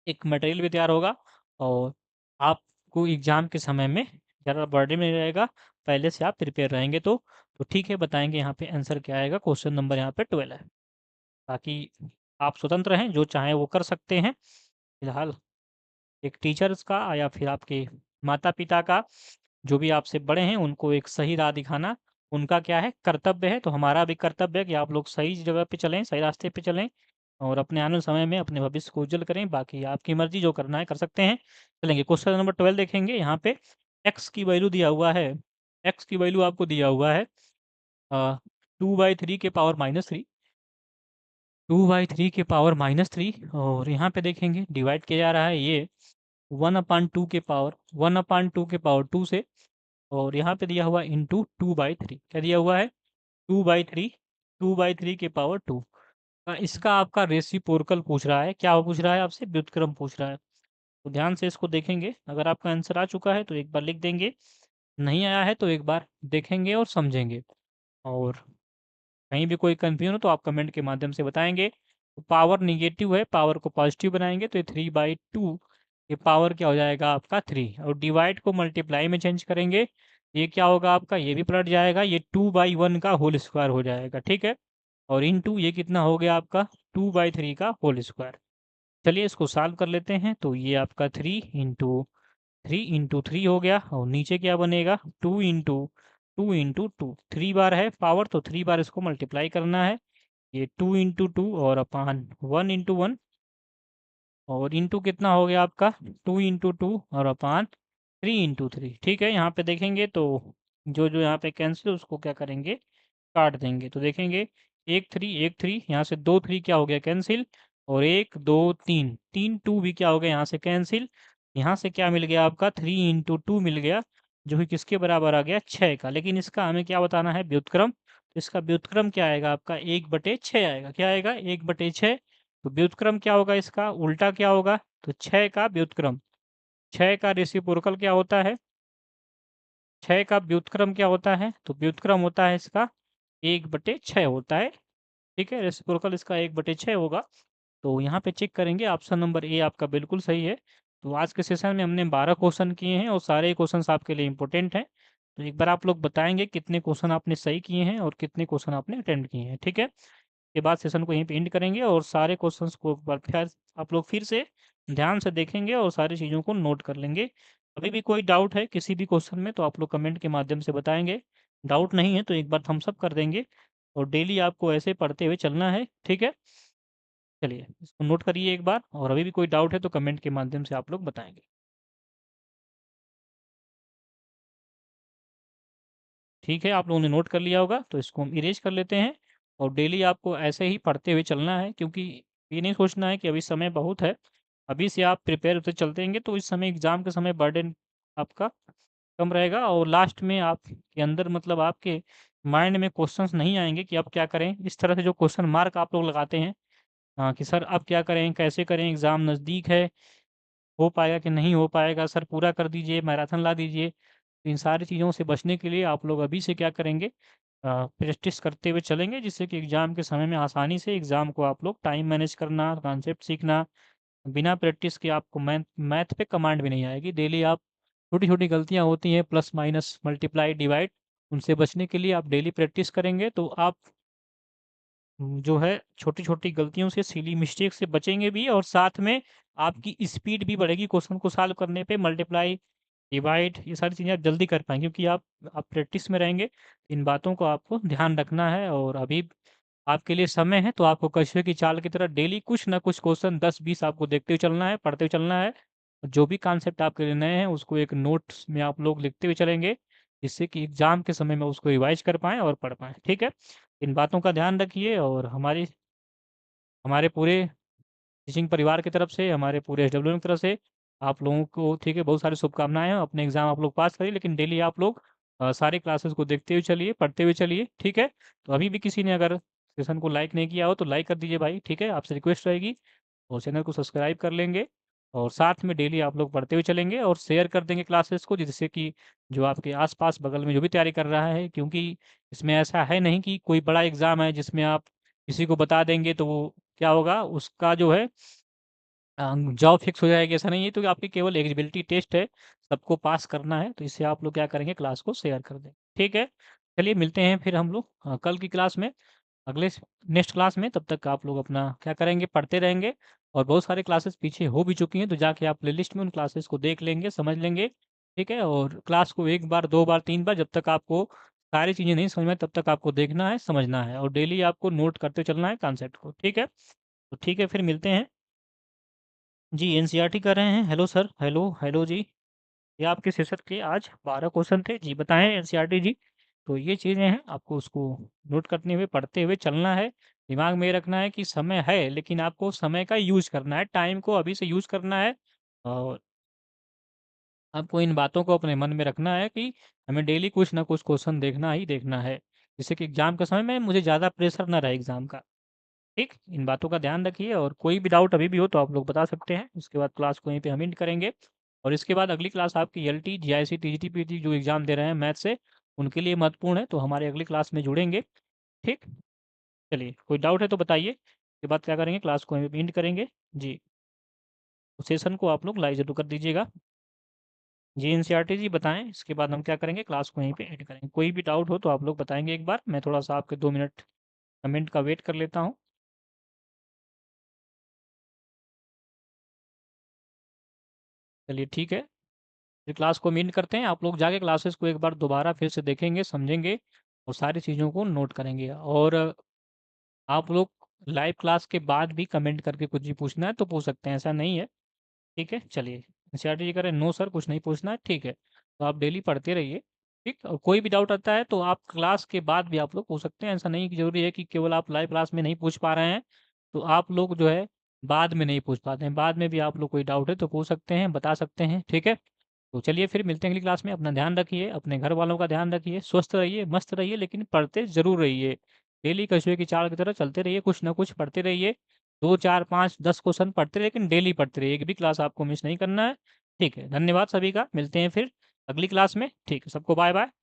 एक मटेरियल भी तैयार होगा, और आपको एग्ज़ाम के समय में ज़्यादा बर्डन नहीं रहेगा, पहले से आप प्रिपेयर रहेंगे तो। तो ठीक है, बताएँगे यहाँ पे आंसर क्या आएगा, क्वेश्चन नंबर यहाँ पे 12 है। बाकी आप स्वतंत्र हैं, जो चाहें वो कर सकते हैं। फिलहाल एक टीचर्स का या फिर आपके माता-पिता का, जो भी आपसे बड़े हैं, उनको एक सही राह दिखाना उनका क्या है, कर्तव्य है। तो हमारा भी कर्तव्य है कि आप लोग सही जगह पे चलें, सही रास्ते पे चलें, और अपने आने वाले समय में अपने भविष्य को उज्जवल करें। बाकी आपकी मर्ज़ी, जो करना है कर सकते हैं। चलेंगे क्वेश्चन नंबर 12 देखेंगे। यहाँ पे एक्स की वैल्यू दिया हुआ है। एक्स की वैल्यू आपको दिया हुआ है 2/3 के पावर -3, 2/3 के पावर -3, और यहाँ पे देखेंगे डिवाइड किया जा रहा है ये 1/2 के पावर 1/2 के पावर 2 से, और यहाँ पे दिया हुआ है इंटू 2/3। क्या दिया हुआ है? 2/3, 2/3 के पावर 2। इसका आपका रेसिप्रोकल पूछ रहा है। क्या पूछ रहा है आपसे? व्युत्क्रम पूछ रहा है। तो ध्यान से इसको देखेंगे। अगर आपका आंसर आ चुका है तो एक बार लिख देंगे, नहीं आया है तो एक बार देखेंगे और समझेंगे। और कहीं भी कोई कन्फ्यूज़न हो तो आप कमेंट के माध्यम से बताएँगे। तो पावर नेगेटिव है, पावर को पॉज़िटिव बनाएँगे तो ये 3/2, ये पावर क्या हो जाएगा आपका 3, और डिवाइड को मल्टीप्लाई में चेंज करेंगे, ये क्या होगा आपका, ये भी पलट जाएगा, ये 2/1 का होल स्क्वायर हो जाएगा, ठीक है? और इंटू ये कितना हो गया आपका 2/3 का होल स्क्वायर। चलिए इसको सॉल्व कर लेते हैं। तो ये आपका 3 हो गया, और नीचे क्या बनेगा 2 इंटू 2, 3 बार है पावर, तो 3 बार इसको मल्टीप्लाई करना है। ये 2 इंटू 2 और अपान 1 इंटू 1, और इंटू कितना हो गया आपका 2 इंटू 2 और अपान 3 इंटू 3, ठीक है? यहाँ पे देखेंगे तो जो जो यहाँ पे कैंसिल उसको क्या करेंगे, काट देंगे। तो देखेंगे 1 3 यहाँ से 2 3 क्या हो गया कैंसिल, और 1 2 3 3 2 भी क्या हो गया यहाँ से कैंसिल। यहाँ से क्या मिल गया आपका 3 इंटू 2 मिल गया, जो कि किसके बराबर आ गया 6 का। लेकिन इसका हमें क्या बताना है, व्युत्क्रम। तो इसका व्युत्क्रम क्या आएगा आपका 1/6 आएगा। क्या आएगा 1/6। तो व्युत्क्रम क्या होगा इसका, उल्टा क्या होगा, तो 6 का व्युत्क्रम, 6 का रेसिप्रोकल क्या होता है, 6 का व्युत्क्रम क्या होता है, तो व्युत्क्रम होता है इसका 1/6 होता है। ठीक है, रेसिप्रोकल इसका 1/6 होगा। तो यहाँ पे चेक करेंगे, ऑप्शन नंबर ए आपका बिल्कुल सही है। तो आज के सेशन में हमने 12 क्वेश्चन किए हैं और सारे क्वेश्चंस आपके लिए इंपॉर्टेंट हैं। तो एक बार आप लोग बताएंगे कितने क्वेश्चन आपने सही किए हैं और कितने क्वेश्चन आपने अटेम्प्ट किए हैं। ठीक है, के बाद सेशन को यहीं पे एंड करेंगे और सारे क्वेश्चंस को एक बार फिर आप लोग फिर से ध्यान से देखेंगे और सारी चीज़ों को नोट कर लेंगे। अभी भी कोई डाउट है किसी भी क्वेश्चन में तो आप लोग कमेंट के माध्यम से बताएंगे। डाउट नहीं है तो एक बार थम्स अप कर देंगे और डेली आपको ऐसे पढ़ते हुए चलना है। ठीक है, चलिए इसको नोट करिए एक बार, और अभी भी कोई डाउट है तो कमेंट के माध्यम से आप लोग बताएंगे। ठीक है, आप लोगों ने नोट कर लिया होगा तो इसको हम इरेज कर लेते हैं। और डेली आपको ऐसे ही पढ़ते हुए चलना है, क्योंकि ये नहीं सोचना है कि अभी समय बहुत है। अभी से आप प्रिपेयर होते चलते रहेंगे तो इस समय एग्ज़ाम के समय बर्डन आपका कम रहेगा और लास्ट में आपके अंदर मतलब आपके माइंड में क्वेश्चंस नहीं आएंगे कि अब क्या करें। इस तरह से जो क्वेश्चन मार्क आप लोग लगाते हैं, हाँ, कि सर अब क्या करें, कैसे करें, एग्ज़ाम नज़दीक है, हो पाएगा कि नहीं हो पाएगा, सर पूरा कर दीजिए, मैराथन ला दीजिए। तो इन सारी चीज़ों से बचने के लिए आप लोग अभी से क्या करेंगे, प्रैक्टिस करते हुए चलेंगे, जिससे कि एग्ज़ाम के समय में आसानी से एग्ज़ाम को आप लोग टाइम मैनेज करना, कॉन्सेप्ट सीखना, बिना प्रैक्टिस के आपको मैथ मैथ पे कमांड भी नहीं आएगी। डेली आप छोटी-छोटी गलतियाँ होती हैं, प्लस माइनस मल्टीप्लाई डिवाइड, उनसे बचने के लिए आप डेली प्रैक्टिस करेंगे तो आप जो है छोटी-छोटी गलतियों से, सिली मिस्टेक से बचेंगे भी और साथ में आपकी स्पीड भी बढ़ेगी क्वेश्चन को सॉल्व करने पे। मल्टीप्लाई, डिवाइड ये सारी चीज़ें आप जल्दी कर पाएँगे क्योंकि आप प्रैक्टिस में रहेंगे। इन बातों को आपको ध्यान रखना है और अभी आपके लिए समय है तो आपको कछुए की चाल की तरह डेली कुछ ना कुछ क्वेश्चन 10-20 आपको देखते हुए चलना है, पढ़ते हुए चलना है। जो भी कॉन्सेप्ट आपके लिए नए हैं उसको एक नोट्स में आप लोग लिखते हुए चलेंगे, जिससे कि एग्ज़ाम के समय में उसको रिवाइज़ कर पाएँ और पढ़ पाएँ। ठीक है? इन बातों का ध्यान रखिए और हमारे पूरे टीचिंग परिवार की तरफ से, हमारे पूरे एसडब्ल्यूएम की तरफ से आप लोगों को ठीक है बहुत सारी शुभकामनाएँ हैं। अपने एग्ज़ाम आप लोग पास करिए, लेकिन डेली आप लोग सारे क्लासेस को देखते हुए चलिए, पढ़ते हुए चलिए, ठीक है? तो अभी भी किसी ने अगर सेशन को लाइक नहीं किया हो तो लाइक कर दीजिए भाई, ठीक है? आपसे रिक्वेस्ट रहेगी और चैनल को सब्सक्राइब कर लेंगे और साथ में डेली आप लोग पढ़ते हुए चलेंगे और शेयर कर देंगे क्लासेस को, जिससे कि जो आपके आस-पास बगल में जो भी तैयारी कर रहा है, क्योंकि इसमें ऐसा है नहीं कि कोई बड़ा एग्ज़ाम है जिसमें आप किसी को बता देंगे तो वो क्या होगा उसका जो है जॉब फिक्स हो जाएगी, ऐसा नहीं है। तो आपकी केवल एलिजिबिलिटी टेस्ट है, सबको पास करना है, तो इससे आप लोग क्या करेंगे, क्लास को शेयर कर दें। ठीक है? चलिए मिलते हैं फिर हम लोग कल की क्लास में, अगले नेक्स्ट क्लास में। तब तक आप लोग अपना क्या करेंगे, पढ़ते रहेंगे और बहुत सारे क्लासेस पीछे हो भी चुकी हैं, तो जाके आप प्लेलिस्ट में उन क्लासेस को देख लेंगे, समझ लेंगे। ठीक है? और क्लास को 1 बार, 2 बार, 3 बार, जब तक आपको सारी चीज़ें नहीं समझ में आए, तब तक आपको देखना है, समझना है और डेली आपको नोट करते चलना है कॉन्सेप्ट को। ठीक है? तो ठीक है, फिर मिलते हैं। जी, एनसीईआरटी कर रहे हैं। हेलो सर, हेलो, हेलो जी। ये आपके सेशन के आज 12 क्वेश्चन थे। जी, बताएँ एनसीईआरटी जी। तो ये चीज़ें हैं, आपको उसको नोट करते हुए, पढ़ते हुए चलना है। दिमाग में ये रखना है कि समय है, लेकिन आपको समय का यूज़ करना है, टाइम को अभी से यूज़ करना है और आपको इन बातों को अपने मन में रखना है कि हमें डेली कुछ ना कुछ क्वेश्चन देखना ही देखना है, जिससे कि एग्ज़ाम के समय में मुझे ज़्यादा प्रेशर ना रहे एग्ज़ाम का। ठीक? इन बातों का ध्यान रखिए और कोई भी डाउट अभी भी हो तो आप लोग बता सकते हैं। उसके बाद क्लास को यहीं पे हम एंड करेंगे और इसके बाद अगली क्लास आपकी एलटी, जीआईसी, टीजीटी, पीटी जो एग्ज़ाम दे रहे हैं मैथ से, उनके लिए महत्वपूर्ण है, तो हमारे अगली क्लास में जुड़ेंगे। ठीक? चलिए, कोई डाउट है तो बताइए। उसके बाद क्या करेंगे, क्लास को यहीं पे एंड करेंगे। जी, तो सेशन को आप लोग लाइव ज़रूर कर दीजिएगा। जी, एनसीईआरटी जी बताएँ, इसके बाद हम क्या करेंगे, क्लास को यहीं पे एंड करेंगे। कोई भी डाउट हो तो आप लोग बताएँगे एक बार, मैं थोड़ा-सा आपके 2 मिनट कमेंट का वेट कर लेता हूँ। चलिए ठीक है। फिर क्लास को मीट करते हैं। आप लोग जाके क्लासेस को एक बार दोबारा फिर से देखेंगे, समझेंगे और सारी चीज़ों को नोट करेंगे और आप लोग लाइव क्लास के बाद भी कमेंट करके कुछ भी पूछना है तो पूछ सकते हैं, ऐसा नहीं है। ठीक है? चलिए, एनसीईआरटी जी कह रहे हैं, नो सर कुछ नहीं पूछना है, ठीक है। तो आप डेली पढ़ते रहिए, ठीक? और कोई भी डाउट आता है तो आप क्लास के बाद भी आप लोग पूछ सकते हैं, ऐसा नहीं कि ज़रूरी है कि केवल आप लाइव क्लास में नहीं पूछ पा रहे हैं, तो आप लोग जो है बाद में नहीं पूछ पाते हैं। बाद में भी आप लोग कोई डाउट है तो पूछ सकते हैं, बता सकते हैं, ठीक है? तो चलिए फिर मिलते हैं अगली क्लास में। अपना ध्यान रखिए, अपने घर वालों का ध्यान रखिए, स्वस्थ रहिए, मस्त रहिए, लेकिन पढ़ते ज़रूर रहिए। डेली कछुए की चाल की तरह चलते रहिए, कुछ ना कुछ पढ़ते रहिए। 2, 4, 5, 10 क्वेश्चन पढ़ते रहे, लेकिन डेली पढ़ते रहे, एक भी क्लास आपको मिस नहीं करना है। ठीक है, धन्यवाद सभी का, मिलते हैं फिर अगली क्लास में। ठीक है, सबको बाय बाय।